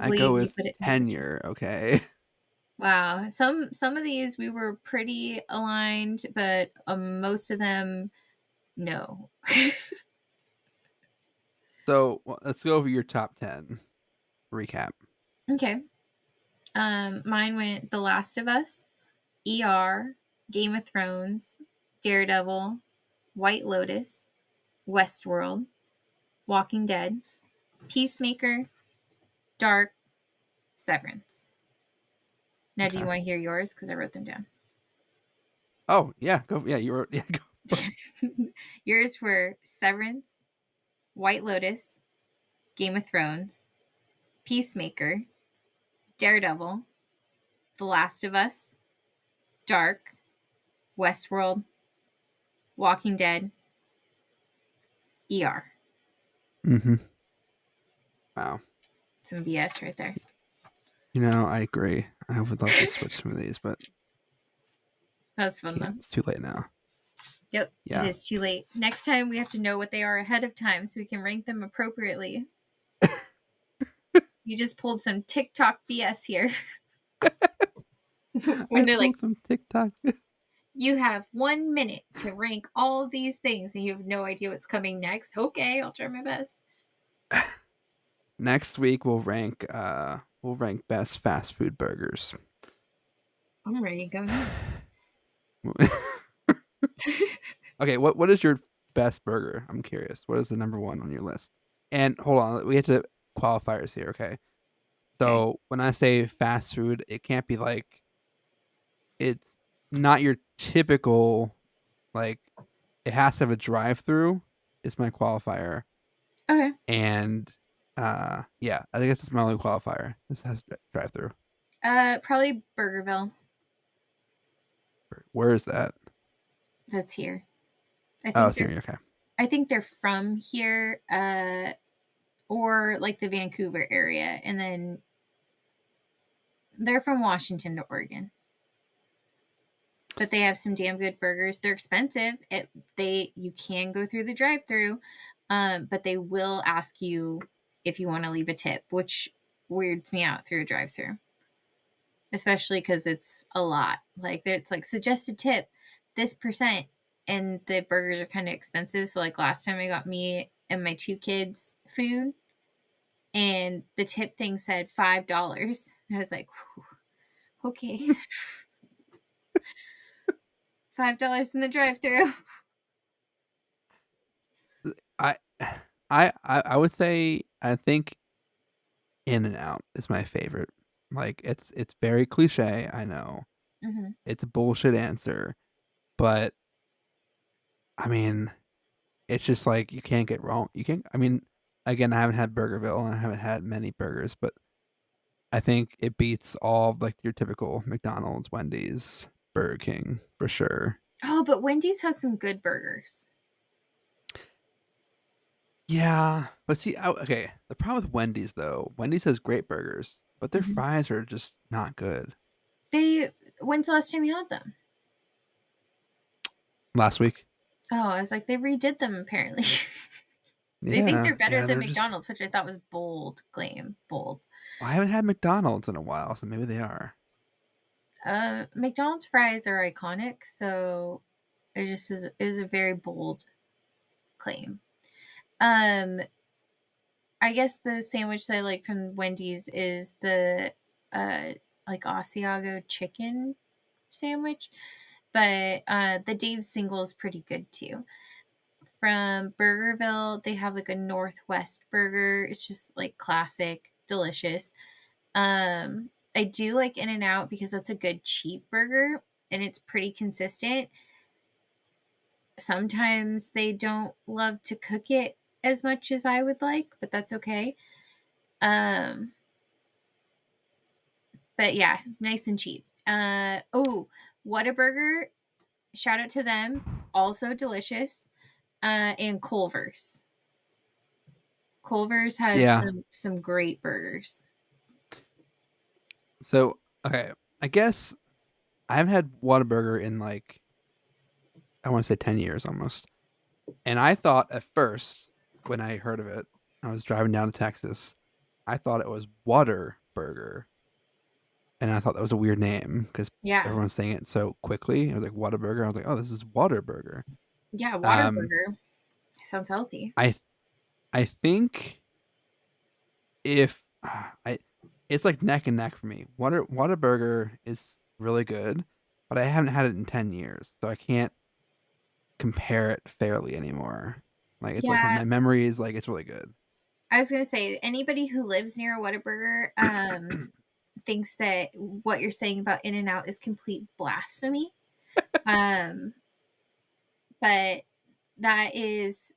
I I go believe you with put it number 2. tenure, okay? Wow. Some of these we were pretty aligned, but most of them, no. So let's go over your top 10 recap. Okay. Mine went The Last of Us, ER, Game of Thrones, Daredevil, White Lotus, Westworld, Walking Dead, Peacemaker, Dark, Severance. Now, do you Okay. want to hear yours? Because I wrote them down. Oh, yeah. Go. Yeah, you wrote. Yeah, go. Yours were Severance, White Lotus, Game of Thrones, Peacemaker, Daredevil, The Last of Us, Dark, Westworld, Walking Dead, ER. Mm-hmm. Wow. Some BS right there. I agree. I would love to switch some of these, but That's fun though. it's too late now. Yep, Yeah. It is too late. Next time we have to know what they are ahead of time so we can rank them appropriately. You just pulled some TikTok BS here. When they're like, some TikTok. you have 1 minute to rank all these things and you have no idea what's coming next. Okay, I'll try my best. Next week we'll rank best fast food burgers. I'm ready to go now. Okay, what is your best burger? I'm curious. What is the number 1 on your list? And hold on, we have to qualifiers here, okay? So when I say fast food, it can't be like, it's not your typical, like, it has to have a drive-through. Is my qualifier. Okay. And yeah, I think it's my only qualifier. This has drive-through. Probably Burgerville. Where is that? That's here. It's here. Okay. I think they're from here, or like the Vancouver area, and then they're from Washington to Oregon. But they have some damn good burgers. They're expensive. You can go through the drive-through, but they will ask you if you want to leave a tip, which weirds me out through a drive-through, especially because it's a lot. Like, it's like suggested tip this %, and the burgers are kind of expensive. So like last time I got me and my 2 kids food, and the tip thing said $5. And I was like, okay. $5 in the drive-through. I would say, I think In-N-Out is my favorite. Like, it's very cliche, I know. Mm-hmm. It's a bullshit answer, but I mean, it's just like, you can't get wrong. You can't. I mean, again, I haven't had Burgerville and I haven't had many burgers, but I think it beats all of, like, your typical McDonald's, Wendy's, Burger King for sure. Oh, but Wendy's has some good burgers. Yeah, but see, okay. The problem with Wendy's though, Wendy's has great burgers, but their fries are just not good. When's the last time you had them? Last week. Oh, I was like, they redid them apparently. They think they're better than McDonald's, which I thought was bold claim. Bold. Well, I haven't had McDonald's in a while, so maybe they are. McDonald's fries are iconic, so it just is a very bold claim. I guess the sandwich that I like from Wendy's is the like Asiago chicken sandwich, but the Dave's single is pretty good too. From Burgerville, they have like a Northwest burger. It's just like classic, delicious. I do like In-N-Out because that's a good cheap burger and it's pretty consistent. Sometimes they don't love to cook it as much as I would like, but that's okay. But yeah, nice and cheap. Whataburger, shout out to them, also delicious. And Culver's. Culver's has some great burgers. So, okay, I guess I haven't had Whataburger in like I want to say 10 years almost. And I thought at first when I heard of it, I was driving down to Texas. I thought it was Water Burger, and I thought that was a weird name because Yeah. everyone's saying it so quickly. It was like Whataburger. I was like, oh, this is Water Burger. Yeah, Um, Waterburger. Sounds healthy. I I think if I it's like neck and neck for me. Whataburger is really good, but I haven't had it in 10 years, so I can't compare it fairly anymore. Like it's like Yeah, my memory is like it's really good. I was gonna say anybody who lives near a Whataburger thinks that what you're saying about In and Out is complete blasphemy. Um, but that's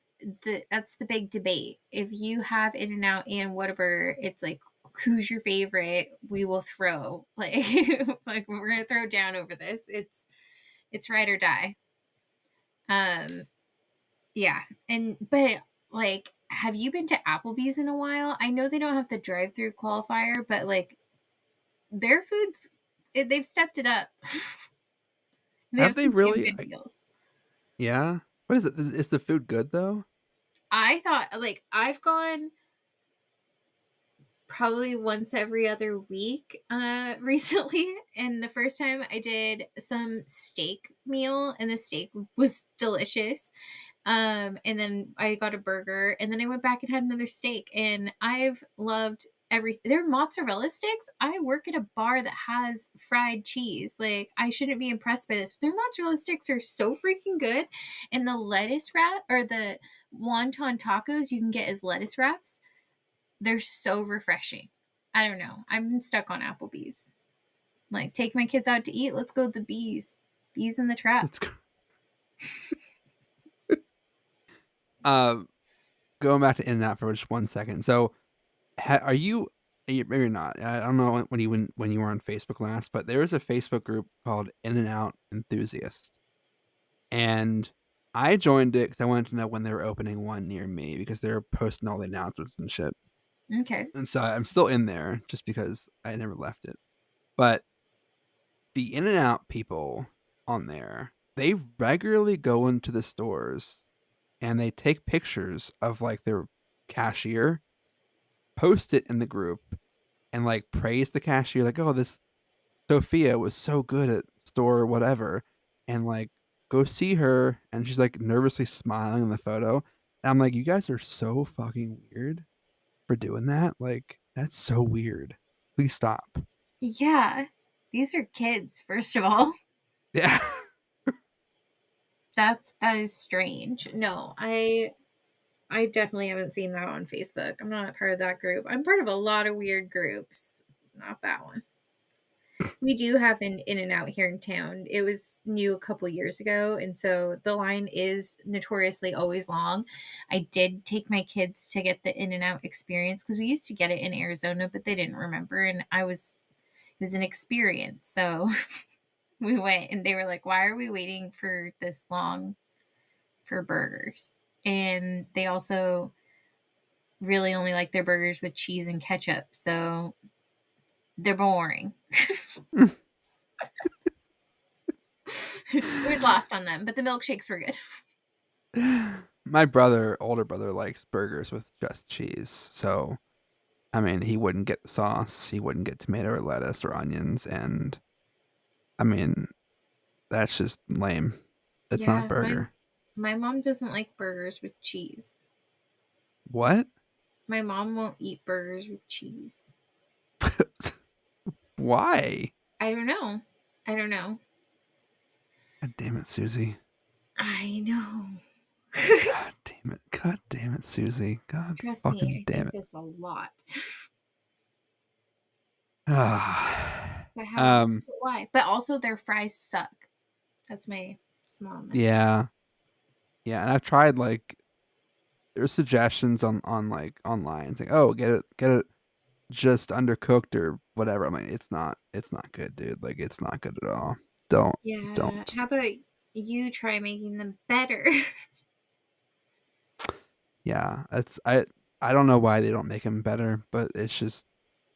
the big debate. If you have In and Out and Whataburger, it's like who's your favorite? We will throw like like we're gonna throw down over this. It's ride or die. Um, yeah, and but like, have you been to Applebee's in a while? I know they don't have the drive-through qualifier, but like their they've stepped it up. They Have have they some damn really? good deals. Yeah. What is it? Is the food good though? I thought like I've gone probably once every other week recently, and the first time I did some steak meal and the steak was delicious. And then I got a burger, and then I went back and had another steak, and I've loved everything. Their mozzarella sticks. I work at a bar that has fried cheese. Like I shouldn't be impressed by this, but their mozzarella sticks are so freaking good. And the lettuce wrap or the wonton tacos you can get as lettuce wraps, they're so refreshing. I don't know. I've been stuck on Applebee's. Like take my kids out to eat. Let's go to the bees. Bees in the trap. It's um going back to In-N-Out for just 1 second. So, are you? Maybe not. I don't know when you were on Facebook last, but there was a Facebook group called In-N-Out Enthusiasts, and I joined it because I wanted to know when they were opening one near me because they were posting all the announcements and shit. Okay. And so I'm still in there just because I never left it. But the In-N-Out people on there, they regularly go into the stores and they take pictures of like their cashier, post it in the group, and like praise the cashier, like, oh, this Sophia was so good at store whatever, and like go see her, and she's like nervously smiling in the photo. And I'm like, you guys are so fucking weird for doing that. Like, that's so weird. Please stop. Yeah. These are kids, first of all. Yeah. That is strange. No, I definitely haven't seen that on Facebook. I'm not part of that group. I'm part of a lot of weird groups. Not that one. We do have an In and Out here in town. It was new a couple years ago, and so the line is notoriously always long. I did take my kids to get the In and Out experience because we used to get it in Arizona, but they didn't remember, and it was an experience. So we went, and they were like, "Why are we waiting for this long for burgers?" And they also really only like their burgers with cheese and ketchup, so they're boring. It was lost on them, but the milkshakes were good. My older brother, likes burgers with just cheese. So, I mean, he wouldn't get the sauce, he wouldn't get tomato or lettuce or onions. And I mean, that's just lame. It's not a Yeah, burger. my mom doesn't like burgers with cheese. What? My mom won't eat burgers with cheese. Why? I don't know. I don't know. God damn it, Susie. I know. God damn it. God damn it, Susie. God Trust fucking me, I damn think it. this a lot. Ah. But how? Why? But also their fries suck. That's my small. Yeah. Yeah, and I've tried like there's suggestions on like online saying, "Oh, get it just undercooked or whatever." I mean, it's not good, dude. Like it's not good at all. Yeah. Don't. How about you try making them better? Yeah, I don't know why they don't make them better, but it's just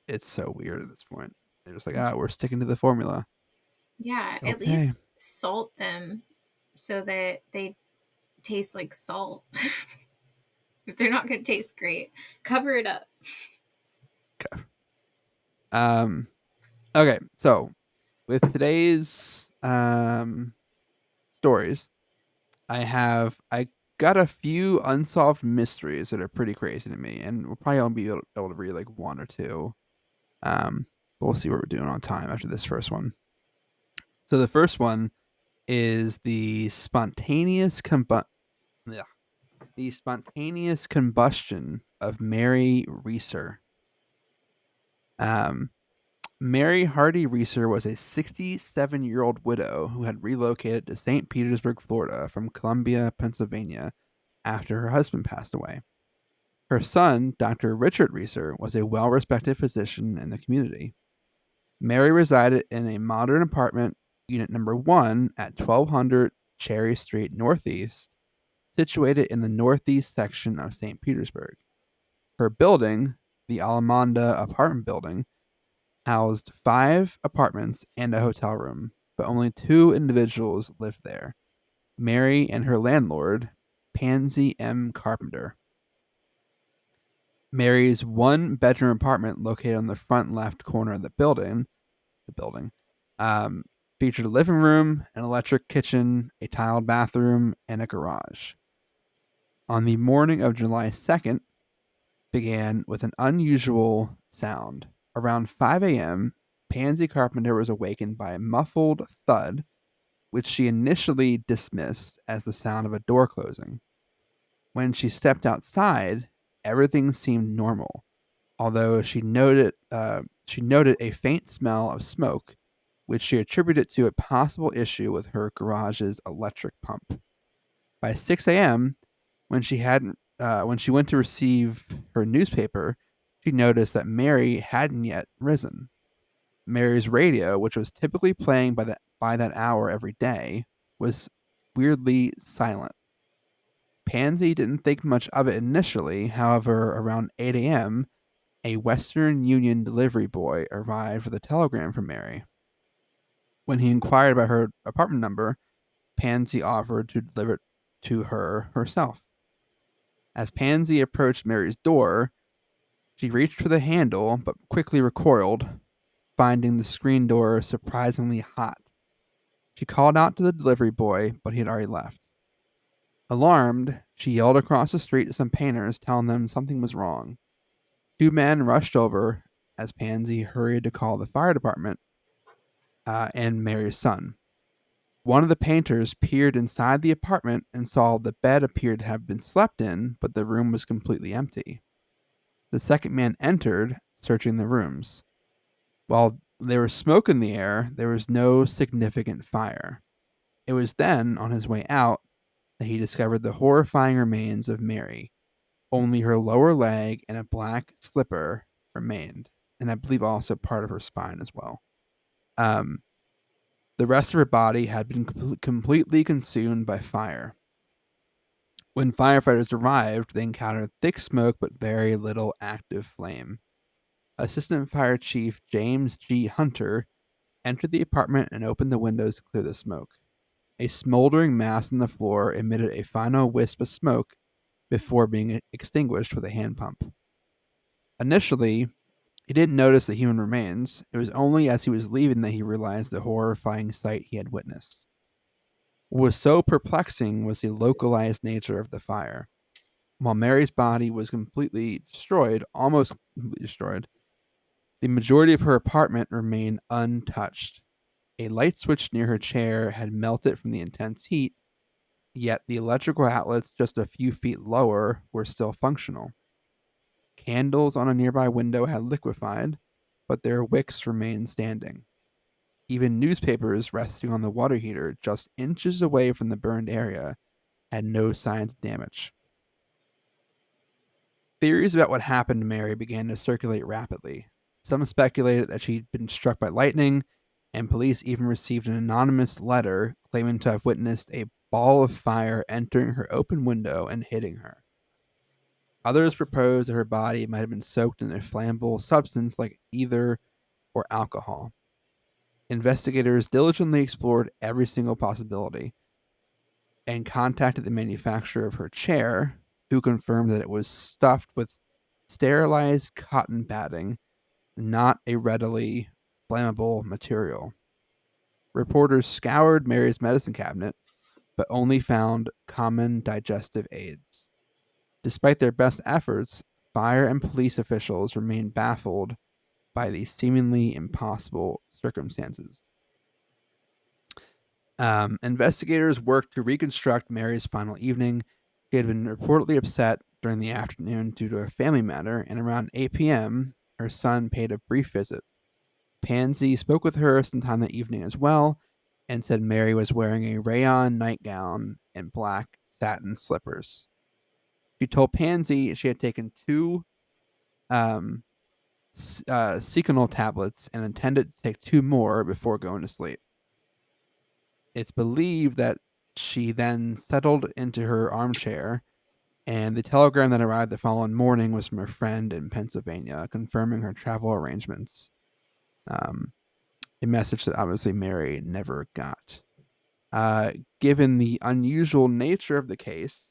it's so weird at this point. They're just like, we're sticking to the formula. Yeah, at Okay. least salt them so that they taste like salt. If they're not going to taste great, cover it up. Okay, so with today's stories, I got a few unsolved mysteries that are pretty crazy to me, and we'll probably only be able to read like one or two. But we'll see what we're doing on time after this first one. So the first one is the spontaneous combustion of Mary Reeser. Mary Hardy Reeser was a 67-year-old widow who had relocated to St. Petersburg, Florida from Columbia, Pennsylvania after her husband passed away. Her son, Dr. Richard Reeser, was a well-respected physician in the community. Mary resided in a modern apartment, unit number 1 at 1200 Cherry Street Northeast, situated in the northeast section of St. Petersburg. Her building, the Alamanda apartment building, housed 5 apartments and a hotel room, but only 2 individuals lived there: Mary and her landlord, Pansy M. Carpenter. Mary's 1-bedroom apartment, located on the front left corner of the building, featured a living room, an electric kitchen, a tiled bathroom, and a garage. On the morning of July 2nd, began with an unusual sound. Around 5 a.m., Pansy Carpenter was awakened by a muffled thud, which she initially dismissed as the sound of a door closing. When she stepped outside, everything seemed normal, although she noted a faint smell of smoke, which she attributed to a possible issue with her garage's electric pump. By 6 a.m., when she went to receive her newspaper, she noticed that Mary hadn't yet risen. Mary's radio, which was typically playing by that hour every day, was weirdly silent. Pansy didn't think much of it initially. However, around 8 a.m., a Western Union delivery boy arrived with a telegram from Mary. When he inquired about her apartment number, Pansy offered to deliver it to her herself. As Pansy approached Mary's door, she reached for the handle but quickly recoiled, finding the screen door surprisingly hot. She called out to the delivery boy, but he had already left. Alarmed, she yelled across the street to some painters, telling them something was wrong. 2 men rushed over as Pansy hurried to call the fire department and Mary's son. One of the painters peered inside the apartment and saw the bed appeared to have been slept in, but the room was completely empty. The second man entered, searching the rooms. While there was smoke in the air, there was no significant fire. It was then, on his way out, that he discovered the horrifying remains of Mary. Only her lower leg and a black slipper remained, and I believe also part of her spine as well. The rest of her body had been completely consumed by fire. When firefighters arrived, they encountered thick smoke but very little active flame. Assistant Fire Chief James G. Hunter entered the apartment and opened the windows to clear the smoke. A smoldering mass on the floor emitted a final wisp of smoke before being extinguished with a hand pump. Initially, he didn't notice the human remains. It was only as he was leaving that he realized the horrifying sight he had witnessed. What was so perplexing was the localized nature of the fire. While Mary's body was almost completely destroyed, the majority of her apartment remained untouched. A light switch near her chair had melted from the intense heat, yet the electrical outlets just a few feet lower were still functional. Candles on a nearby window had liquefied, but their wicks remained standing. Even newspapers resting on the water heater just inches away from the burned area had no signs of damage. Theories about what happened to Mary began to circulate rapidly. Some speculated that she'd been struck by lightning, and police even received an anonymous letter claiming to have witnessed a ball of fire entering her open window and hitting her. Others proposed that her body might have been soaked in a flammable substance like ether or alcohol. Investigators diligently explored every single possibility and contacted the manufacturer of her chair, who confirmed that it was stuffed with sterilized cotton batting, not a readily flammable material. Reporters scoured Mary's medicine cabinet, but only found common digestive aids. Despite their best efforts, fire and police officials remained baffled by these seemingly impossible circumstances. Investigators worked to reconstruct Mary's final evening. She had been reportedly upset during the afternoon due to a family matter, and around 8 p.m., her son paid a brief visit. Pansy spoke with her sometime that evening as well, and said Mary was wearing a rayon nightgown and black satin slippers. She told Pansy she had taken 2 Seconal tablets and intended to take 2 more before going to sleep. It's believed that she then settled into her armchair, and the telegram that arrived the following morning was from a friend in Pennsylvania confirming her travel arrangements. A message that obviously Mary never got. Given the unusual nature of the case,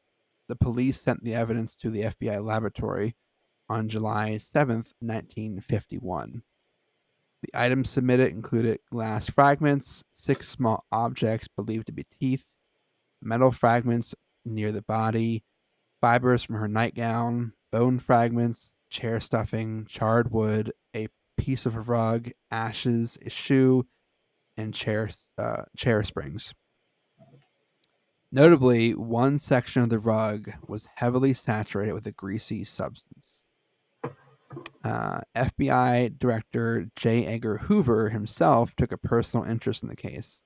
the police sent the evidence to the FBI laboratory on July 7th, 1951. The items submitted included glass fragments, 6 small objects believed to be teeth, metal fragments near the body, fibers from her nightgown, bone fragments, chair stuffing, charred wood, a piece of a rug, ashes, a shoe, and chair springs. Notably, one section of the rug was heavily saturated with a greasy substance. FBI Director J. Edgar Hoover himself took a personal interest in the case.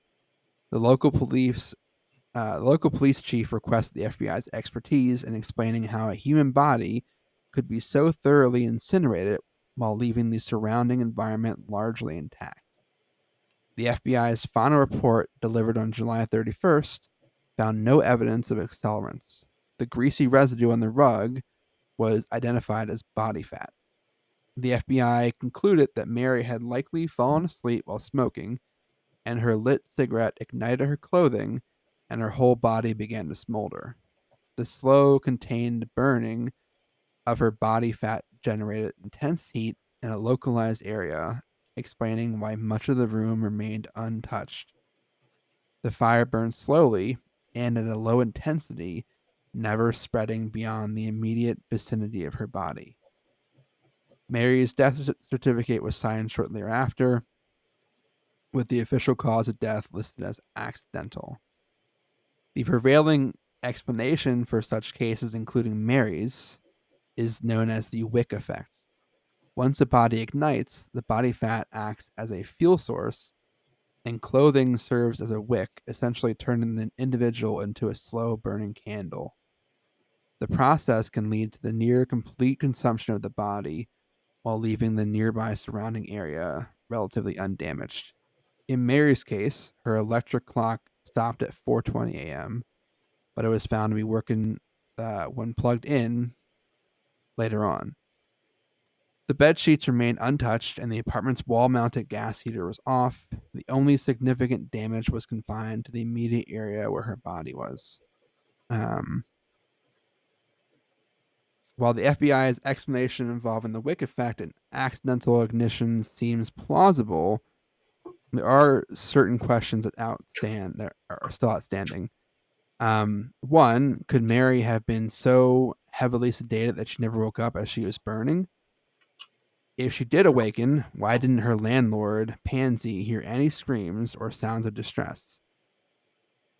The local police chief requested the FBI's expertise in explaining how a human body could be so thoroughly incinerated while leaving the surrounding environment largely intact. The FBI's final report, delivered on July 31st, found no evidence of accelerants. The greasy residue on the rug was identified as body fat. The FBI concluded that Mary had likely fallen asleep while smoking, and her lit cigarette ignited her clothing, and her whole body began to smolder. The slow, contained burning of her body fat generated intense heat in a localized area, explaining why much of the room remained untouched. The fire burned slowly and at a low intensity, never spreading beyond the immediate vicinity of her body. Mary's death certificate was signed shortly thereafter, with the official cause of death listed as accidental. The prevailing explanation for such cases, including Mary's, is known as the wick effect. Once a body ignites, the body fat acts as a fuel source, and clothing serves as a wick, essentially turning an individual into a slow-burning candle. The process can lead to the near complete consumption of the body, while leaving the nearby surrounding area relatively undamaged. In Mary's case, her electric clock stopped at 4:20 a.m., but it was found to be working when plugged in later on. The bed sheets remained untouched, and the apartment's wall-mounted gas heater was off. The only significant damage was confined to the immediate area where her body was. While the FBI's explanation involving the wick effect and accidental ignition seems plausible, there are certain questions that are still outstanding. One, could Mary have been so heavily sedated that she never woke up as she was burning? If she did awaken, why didn't her landlord, Pansy, hear any screams or sounds of distress?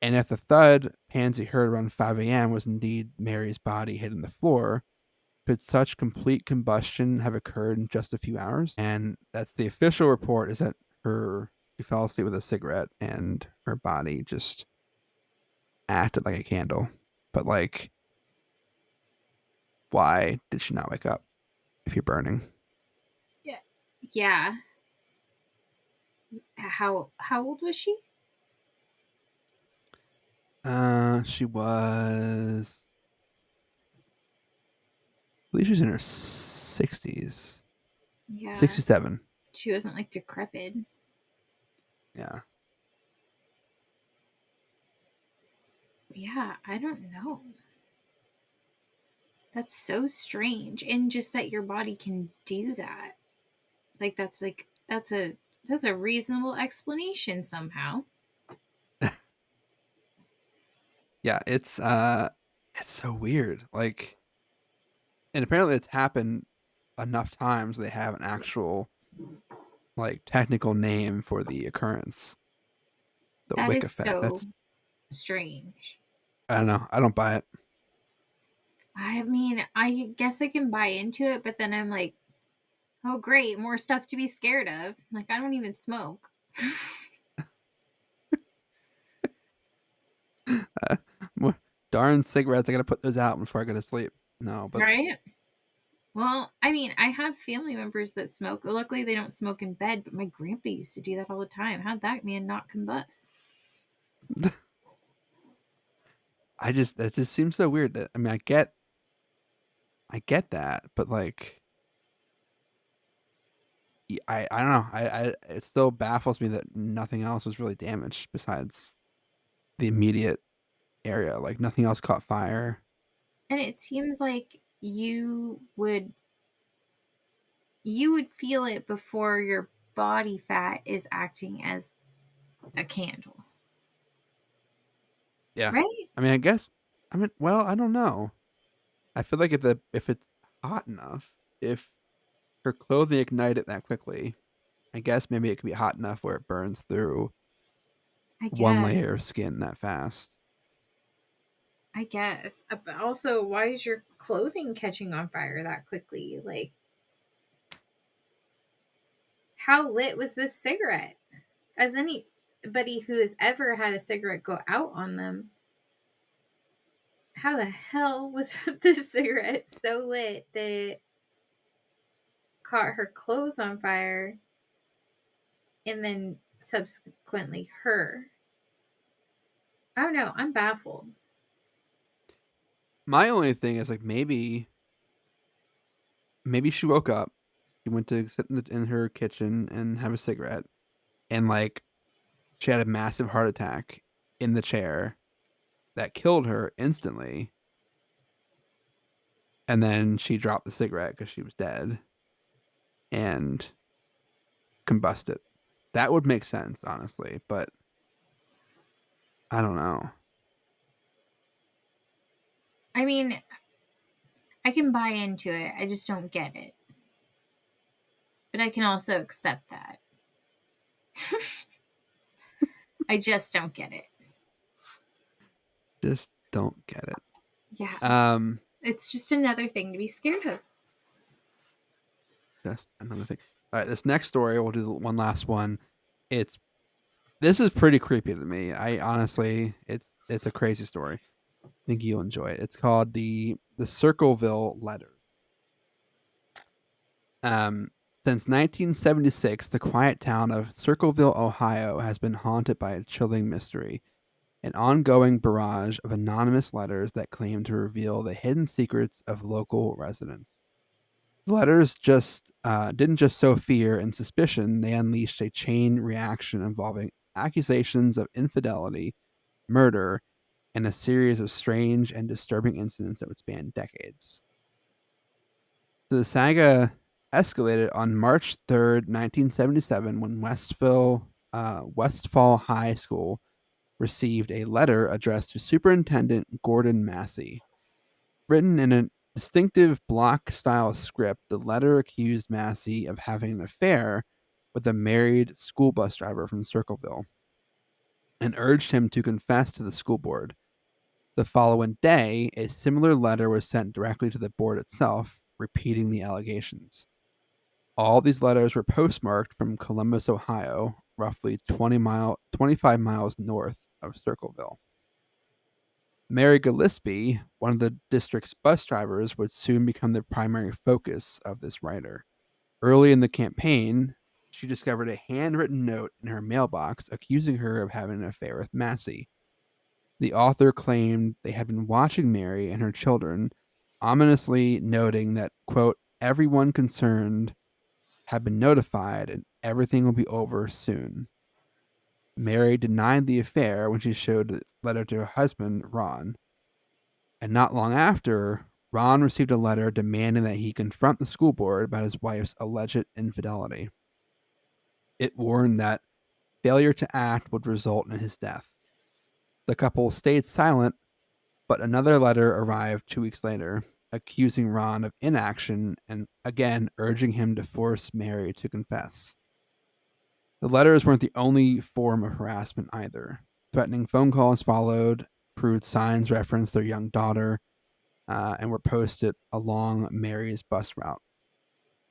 And if the thud Pansy heard around 5 a.m. was indeed Mary's body hitting the floor, could such complete combustion have occurred in just a few hours? And that's the official report, is that she fell asleep with a cigarette and her body just acted like a candle. But like, why did she not wake up if you're burning? Yeah. How old was she? She was, I believe she was in her 60s. Yeah. 67. She wasn't like decrepit. Yeah. Yeah, I don't know. That's so strange. And just that your body can do that. That's a reasonable explanation somehow. Yeah, it's so weird. Like, and apparently it's happened enough times they have an actual like technical name for the occurrence. The That wick is effect. so That's, strange. I don't know. I don't buy it. I mean, I guess I can buy into it, but then I'm like, oh great, more stuff to be scared of. Like, I don't even smoke. Darn cigarettes. I gotta put those out before I go to sleep. No, but Right? Well, I mean, I have family members that smoke. Luckily, they don't smoke in bed, but my grandpa used to do that all the time. How'd that man not combust? that just seems so weird. I mean, I get that, but like, I don't know. It still baffles me that nothing else was really damaged besides the immediate area. Like nothing else caught fire. And it seems like you would feel it before your body fat is acting as a candle. Yeah. Right? I mean, I guess. I mean, well, I don't know. I feel like if it's hot enough, if her clothing ignited that quickly, I guess maybe it could be hot enough where it burns through I one guess. layer of skin that fast. I guess. But also, why is your clothing catching on fire that quickly? Like, how lit was this cigarette? As anybody who has ever had a cigarette go out on them, how the hell was this cigarette so lit that it caught her clothes on fire and then subsequently her? I don't know. I'm baffled. My only thing is like maybe she woke up, she went to sit in her kitchen and have a cigarette, and like she had a massive heart attack in the chair that killed her instantly, and then she dropped the cigarette because she was dead and combusted. That would make sense, honestly, but I don't know. I mean, I can buy into it. I just don't get it. But I can also accept that. I just don't get it. Just don't get it. Yeah. It's just another thing to be scared of. Just another thing. All right, this next story, we'll do one last one. This is pretty creepy to me. I honestly, it's a crazy story. I think you'll enjoy it. It's called the Circleville Letters. Since 1976, the quiet town of Circleville, Ohio, has been haunted by a chilling mystery, an ongoing barrage of anonymous letters that claim to reveal the hidden secrets of local residents. The letters didn't just sow fear and suspicion; they unleashed a chain reaction involving accusations of infidelity, murder, and a series of strange and disturbing incidents that would span decades. So the saga escalated on March 3rd, 1977, when Westfall High School received a letter addressed to Superintendent Gordon Massey. Written in a distinctive block-style script, the letter accused Massey of having an affair with a married school bus driver from Circleville and urged him to confess to the school board. The following day, a similar letter was sent directly to the board itself, repeating the allegations. All these letters were postmarked from Columbus, Ohio, roughly 25 miles north of Circleville. Mary Gillespie, one of the district's bus drivers, would soon become the primary focus of this writer. Early in the campaign, she discovered a handwritten note in her mailbox accusing her of having an affair with Massey. The author claimed they had been watching Mary and her children, ominously noting that, quote, everyone concerned had been notified and everything will be over soon. Mary denied the affair when she showed the letter to her husband, Ron. And not long after, Ron received a letter demanding that he confront the school board about his wife's alleged infidelity. It warned that failure to act would result in his death. The couple stayed silent, but another letter arrived 2 weeks later, accusing Ron of inaction and again urging him to force Mary to confess. The letters weren't the only form of harassment either. Threatening phone calls followed, crude signs referenced their young daughter, and were posted along Mary's bus route.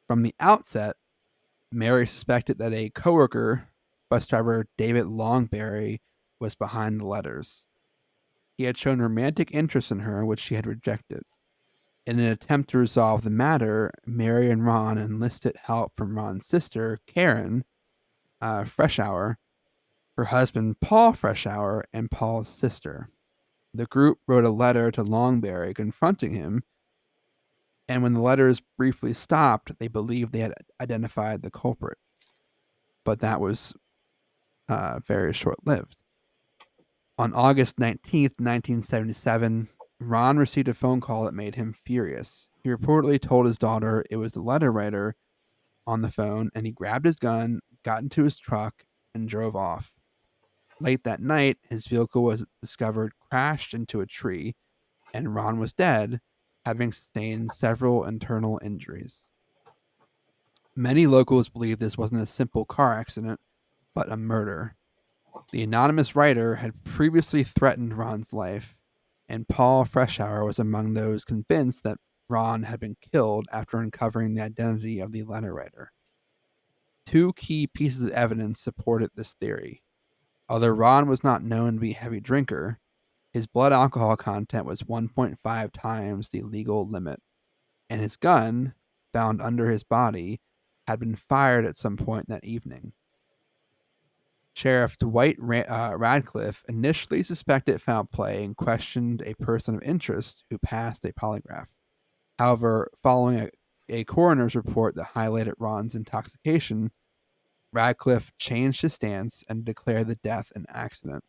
From the outset, Mary suspected that a coworker, bus driver David Longberry, was behind the letters. He had shown romantic interest in her, which she had rejected. In an attempt to resolve the matter, Mary and Ron enlisted help from Ron's sister, Karen Freshour, her husband, Paul Freshour, and Paul's sister. The group wrote a letter to Longberry confronting him, and when the letters briefly stopped, they believed they had identified the culprit. But that was very short-lived. On August 19th, 1977, Ron received a phone call that made him furious. He reportedly told his daughter it was the letter writer on the phone, and he grabbed his gun, got into his truck, and drove off. Late that night, his vehicle was discovered crashed into a tree, and Ron was dead, having sustained several internal injuries. Many locals believe this wasn't a simple car accident, but a murder. The anonymous writer had previously threatened Ron's life, and Paul Freshour was among those convinced that Ron had been killed after uncovering the identity of the letter writer. 2 key pieces of evidence supported this theory. Although Ron was not known to be a heavy drinker, his blood alcohol content was 1.5 times the legal limit, and his gun, found under his body, had been fired at some point that evening. Sheriff Dwight Radcliffe initially suspected foul play and questioned a person of interest who passed a polygraph. However, following a coroner's report that highlighted Ron's intoxication, Radcliffe changed his stance and declared the death an accident.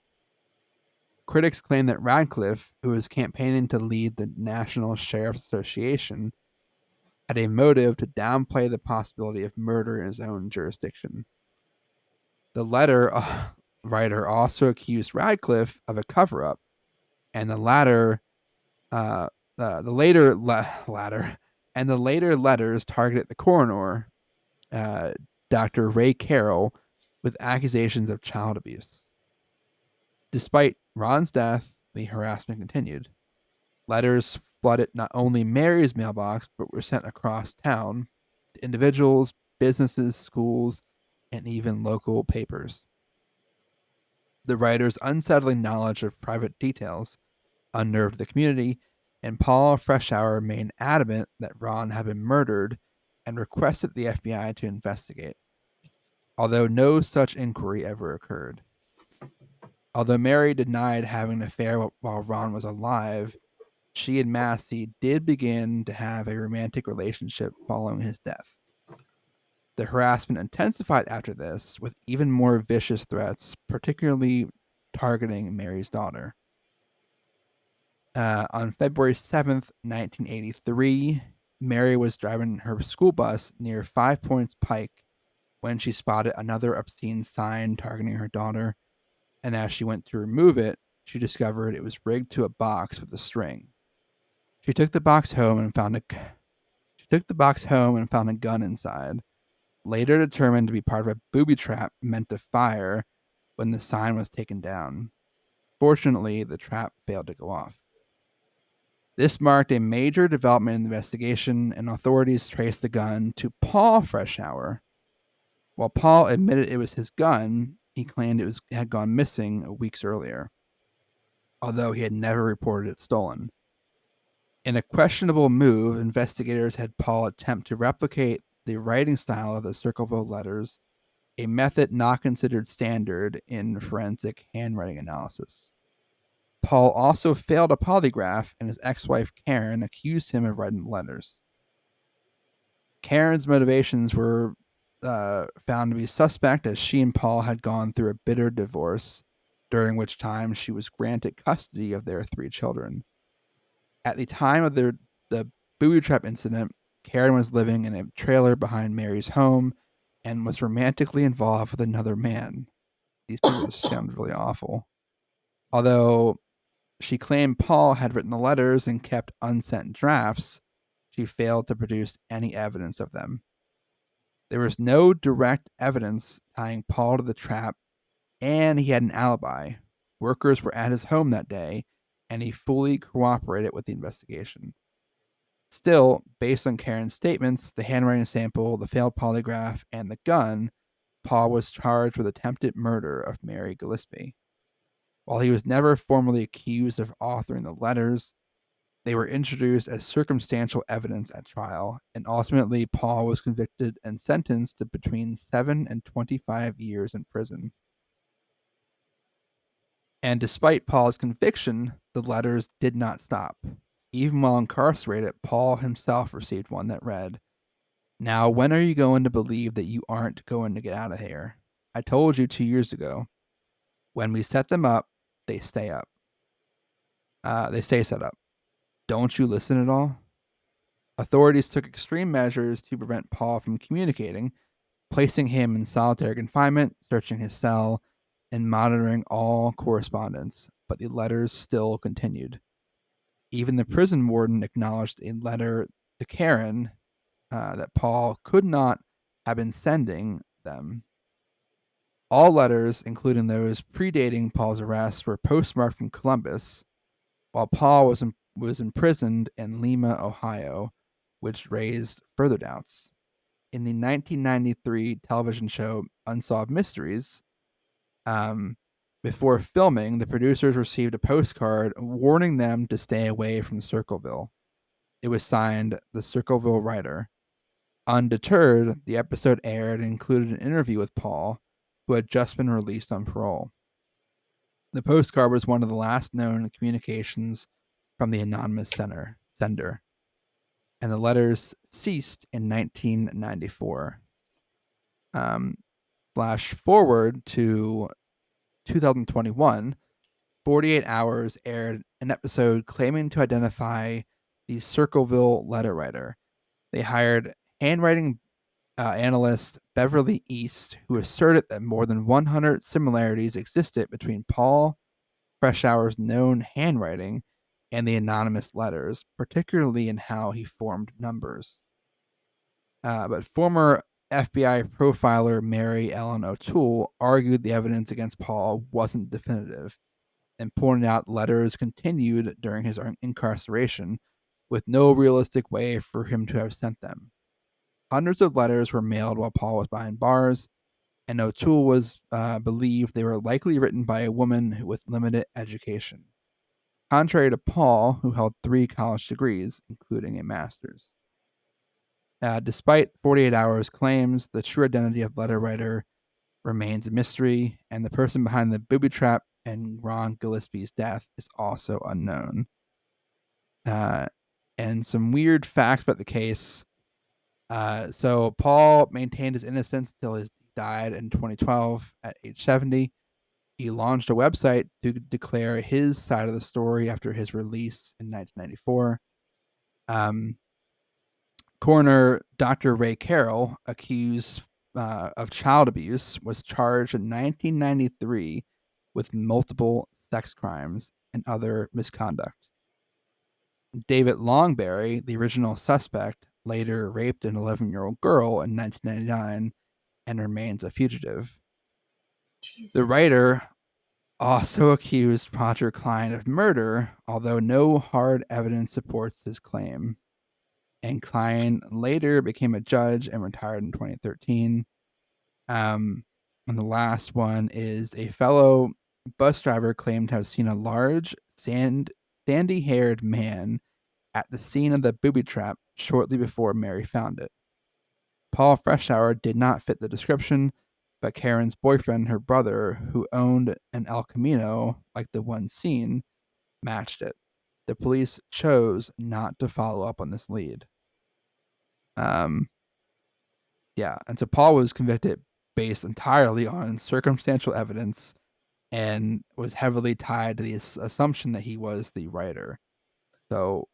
Critics claim that Radcliffe, who was campaigning to lead the National Sheriff's Association, had a motive to downplay the possibility of murder in his own jurisdiction. The letter writer also accused Radcliffe of a cover-up, and the later letters targeted the coroner, Dr. Ray Carroll, with accusations of child abuse. Despite Ron's death, the harassment continued. Letters flooded not only Mary's mailbox, but were sent across town to individuals, businesses, schools, and even local papers. The writer's unsettling knowledge of private details unnerved the community, and Paul Freshour remained adamant that Ron had been murdered and requested the FBI to investigate, although no such inquiry ever occurred. Although Mary denied having an affair while Ron was alive, she and Massey did begin to have a romantic relationship following his death. The harassment intensified after this, with even more vicious threats, particularly targeting Mary's daughter. On February 7th, 1983, Mary was driving her school bus near 5 Points Pike when she spotted another obscene sign targeting her daughter, and as she went to remove it, she discovered it was rigged to a box with a string. She took the box home and found a gun inside, later determined to be part of a booby trap meant to fire when the sign was taken down. Fortunately, the trap failed to go off. This marked a major development in the investigation, and authorities traced the gun to Paul Freshour. While Paul admitted it was his gun, he claimed it had gone missing weeks earlier, although he had never reported it stolen. In a questionable move, investigators had Paul attempt to replicate the writing style of the Circleville letters, a method not considered standard in forensic handwriting analysis. Paul also failed a polygraph, and his ex-wife Karen accused him of writing the letters. Karen's motivations were found to be suspect as she and Paul had gone through a bitter divorce, during which time she was granted custody of their 3 children. At the time of the booby trap incident, Karen was living in a trailer behind Mary's home and was romantically involved with another man. These people just sound really awful. Although she claimed Paul had written the letters and kept unsent drafts, she failed to produce any evidence of them. There was no direct evidence tying Paul to the trap, and he had an alibi. Workers were at his home that day, and he fully cooperated with the investigation. Still, based on Karen's statements, the handwriting sample, the failed polygraph, and the gun, Paul was charged with attempted murder of Mary Gillespie. While he was never formally accused of authoring the letters, they were introduced as circumstantial evidence at trial, and ultimately Paul was convicted and sentenced to between 7 and 25 years in prison. And despite Paul's conviction, the letters did not stop. Even while incarcerated, Paul himself received one that read, "Now, when are you going to believe that you aren't going to get out of here? I told you 2 years ago. When we set them up, they stay up. They stay set up. Don't you listen at all?" Authorities took extreme measures to prevent Paul from communicating, placing him in solitary confinement, searching his cell, and monitoring all correspondence, but the letters still continued. Even the prison warden acknowledged a letter to Karen that Paul could not have been sending them. All letters, including those predating Paul's arrest, were postmarked from Columbus, while Paul was imprisoned in Lima, Ohio, which raised further doubts. In the 1993 television show Unsolved Mysteries, before filming, the producers received a postcard warning them to stay away from Circleville. It was signed The Circleville Writer. Undeterred, the episode aired and included an interview with Paul, who had just been released on parole. The postcard was one of the last known communications from the anonymous sender, and the letters ceased in 1994. Flash forward to 2021, 48 Hours aired an episode claiming to identify the Circleville letter writer. They hired handwriting analyst Beverly East, who asserted that more than 100 similarities existed between Paul Freshour's known handwriting and the anonymous letters, particularly in how he formed numbers. But former FBI profiler Mary Ellen O'Toole argued the evidence against Paul wasn't definitive and pointed out letters continued during his incarceration with no realistic way for him to have sent them. Hundreds of letters were mailed while Paul was behind bars, and O'Toole was believed they were likely written by a woman with limited education, contrary to Paul, who held 3 college degrees, including a master's. Despite 48 Hours' claims, the true identity of letter writer remains a mystery, and the person behind the booby trap and Ron Gillespie's death is also unknown. And some weird facts about the case. So Paul maintained his innocence until he died in 2012 at age 70. He launched a website to declare his side of the story after his release in 1994. Coroner Dr. Ray Carroll, accused of child abuse, was charged in 1993 with multiple sex crimes and other misconduct. David Longberry, the original suspect, later raped an 11-year-old girl in 1999 and remains a fugitive. Jesus. The writer also accused Roger Klein of murder, although no hard evidence supports his claim. And Klein later became a judge and retired in 2013. And the last one is a fellow bus driver claimed to have seen a large, sandy-haired man at the scene of the booby trap shortly before Mary found it. Paul Freshour did not fit the description, but Karen's boyfriend, her brother, who owned an El Camino like the one seen, matched it. The police chose not to follow up on this lead. Yeah, and so Paul was convicted based entirely on circumstantial evidence and was heavily tied to the assumption that he was the writer. So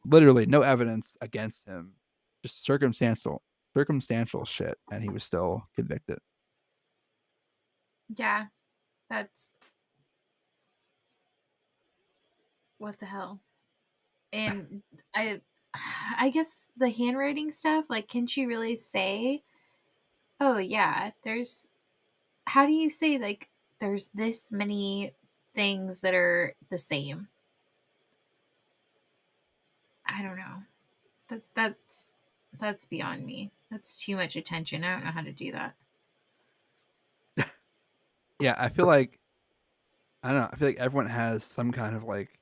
literally no evidence against him, just circumstantial shit, and he was still convicted. Yeah, that's what the hell. And I guess the handwriting stuff, like, can she really say, oh yeah, how do you say, like, there's this many things that are the same? I don't know. That's beyond me. That's too much attention. I don't know how to do that. Yeah, I feel like I don't know. I feel like everyone has some kind of like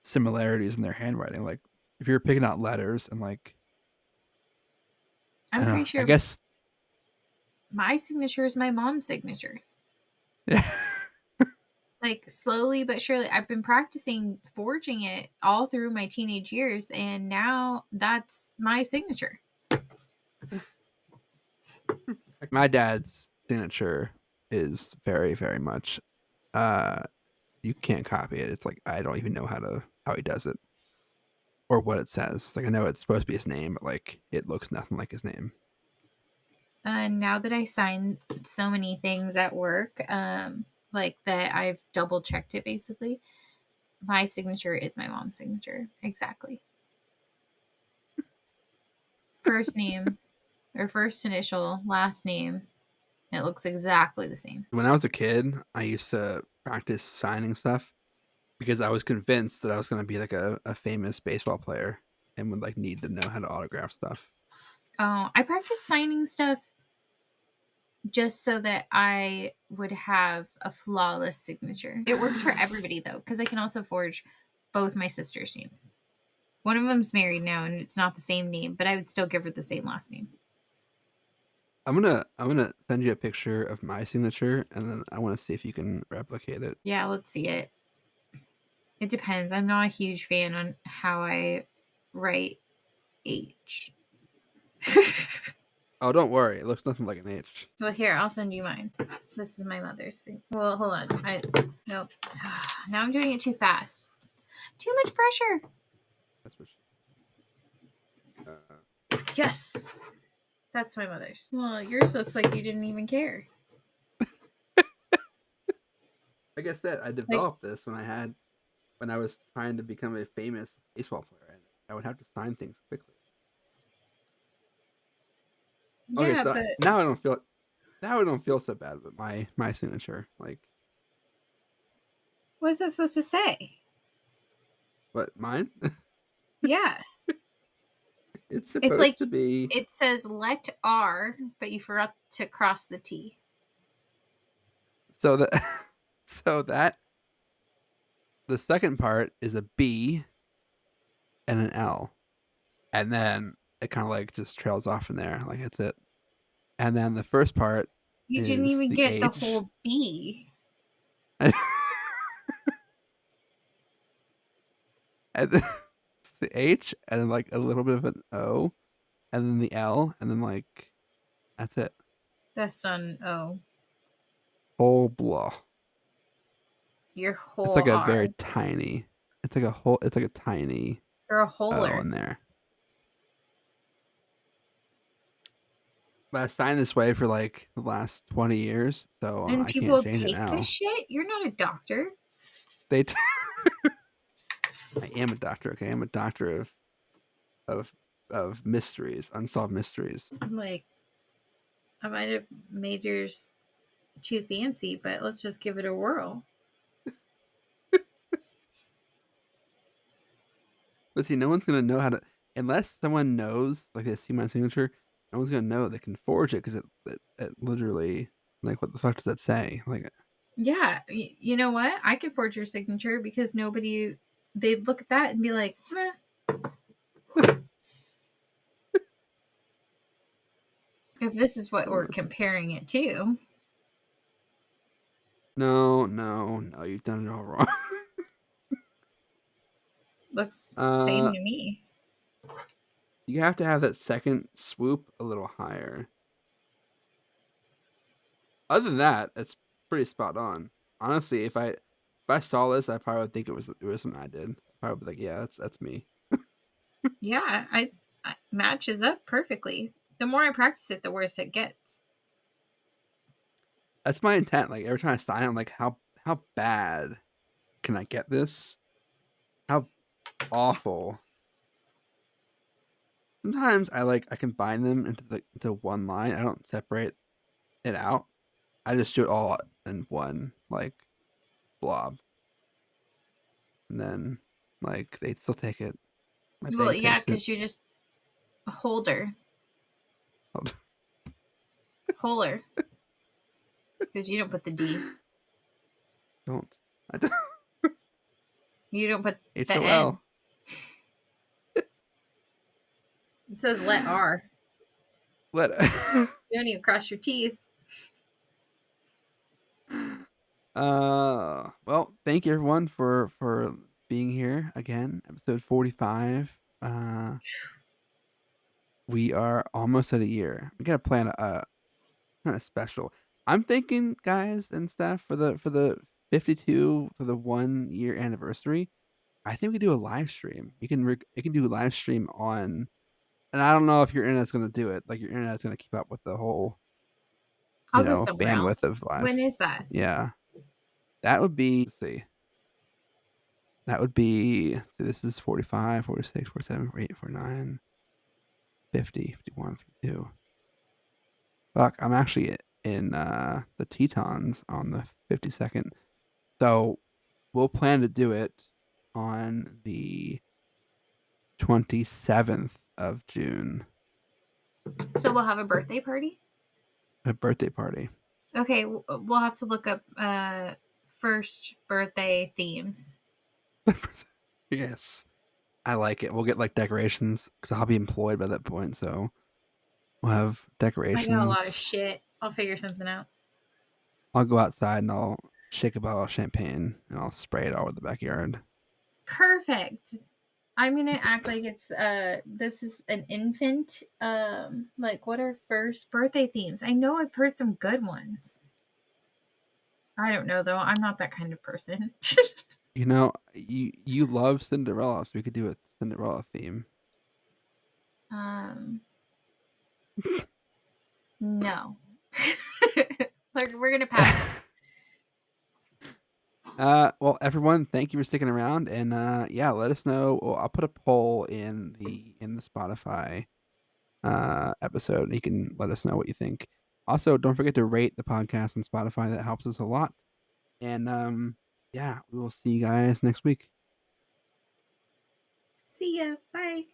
similarities in their handwriting. Like if you're picking out letters and like I I'm don't pretty know. I sure guess my signature is my mom's signature. yeah. Like, slowly but surely, I've been practicing forging it all through my teenage years, and now that's my signature. Like my dad's signature is very, very much you can't copy it. It's like I don't even know how he does it or what it says. Like I know it's supposed to be his name, but like it looks nothing like his name. And now that I sign so many things at work, like that I've double checked it basically, my signature is my mom's signature. Exactly. First name or first initial, last name. It looks exactly the same. When I was a kid, I used to practice signing stuff because I was convinced that I was going to be like a famous baseball player and would like need to know how to autograph stuff. Oh, I practice signing stuff just so that I would have a flawless signature. It works for everybody though, because I can also forge both my sisters' names. One of them's married now, and it's not the same name, but I would still give her the same last name. I'm gonna send you a picture of my signature, and then I want to see if you can replicate it. Yeah, let's see it. It depends. I'm not a huge fan on how I write H. Oh, don't worry. It looks nothing like an H. Well, here, I'll send you mine. This is my mother's. Well, hold on. Nope. Now I'm doing it too fast. Too much pressure. That's what. Yes. That's my mother's. Well, yours looks like you didn't even care. Like I said, I developed this when I was trying to become a famous baseball player, and I would have to sign things quickly. Yeah, Okay, so but now I don't feel so bad with my signature. Like, what is that supposed to say? what mine? Yeah. It's supposed like to be. It says let R, but you forgot to cross the T. So that so that the second part is a B and an L, and then it kind of like just trails off from there. Like it's it. And then the first part You didn't is even the get H. the whole B. And then it's the H, and then like a little bit of an O, and then the L, and then like that's it. That's on O. Whole blah. Your It's whole like a R. very tiny. It's like a whole. It's like a tiny You're a O holer. in there. But I've signed this way for like the last 20 years, so And I can't people change it take now. this shit? You're not a doctor. They. I am a doctor. Okay, I'm a doctor of mysteries, unsolved mysteries. Like, I might have made yours too fancy, but let's just give it a whirl. But see, no one's gonna know how to unless someone knows, like they see my signature. No one's gonna know they can forge it because it literally like what the fuck does that say? Like Yeah, you know what? I could forge your signature because they'd look at that and be like, if this is what we're comparing it to. no, you've done it all wrong. Looks the same to me. You have to have that second swoop a little higher. other than that, it's pretty spot on. Honestly, if I saw this, I probably would think it was something I did. I would be like, yeah, that's me. Yeah, I matches up perfectly. The more I practice it, the worse it gets. That's my intent. Like every time I sign, I'm like, how bad can I get this? How awful. Sometimes I combine them into one line. I don't separate it out. I just do it all in one like blob, and then like they still take it. My Well, bank yeah, takes it. because you're just a holder. Holder. Because you don't put the D. Don't. I don't. You don't put the N. HOL. It says let R. Let. You don't even cross your T's. Well, thank you everyone for being here again. Episode 45. We are almost at a year. We gotta plan a kind of special. I'm thinking, guys and stuff, for the 52 for the 1 year anniversary. I think we do a live stream. You can do a live stream on, and I don't know if your internet's gonna do it. Like your internet's gonna keep up with the whole, I'll go somewhere bandwidth else. of live. When is that? Yeah, that would be. Let's see. That would be. So this is 45, 46, 47, 48, 49, 50, 51, 52. Fuck, I'm actually in the Tetons on the 52nd. So we'll plan to do it on the 27th of June. So we'll have a birthday party? A birthday party. Okay, we'll have to look up first birthday themes. Yes. I like it. We'll get like decorations because I'll be employed by that point. So we'll have decorations. I got a lot of shit. I'll figure something out. I'll go outside and I'll shake a bottle of champagne and I'll spray it all over the backyard. Perfect. I'm gonna act like it's this is an infant. Like what are first birthday themes? I know I've heard some good ones. I don't know though. I'm not that kind of person. You love Cinderella, so we could do a Cinderella theme. No. Like we're gonna pass. Well, everyone, thank you for sticking around, and yeah, let us know. Well, I'll put a poll in the Spotify episode. You can let us know what you think. Also, don't forget to rate the podcast on Spotify. That helps us a lot. And yeah, we will see you guys next week. See ya. Bye.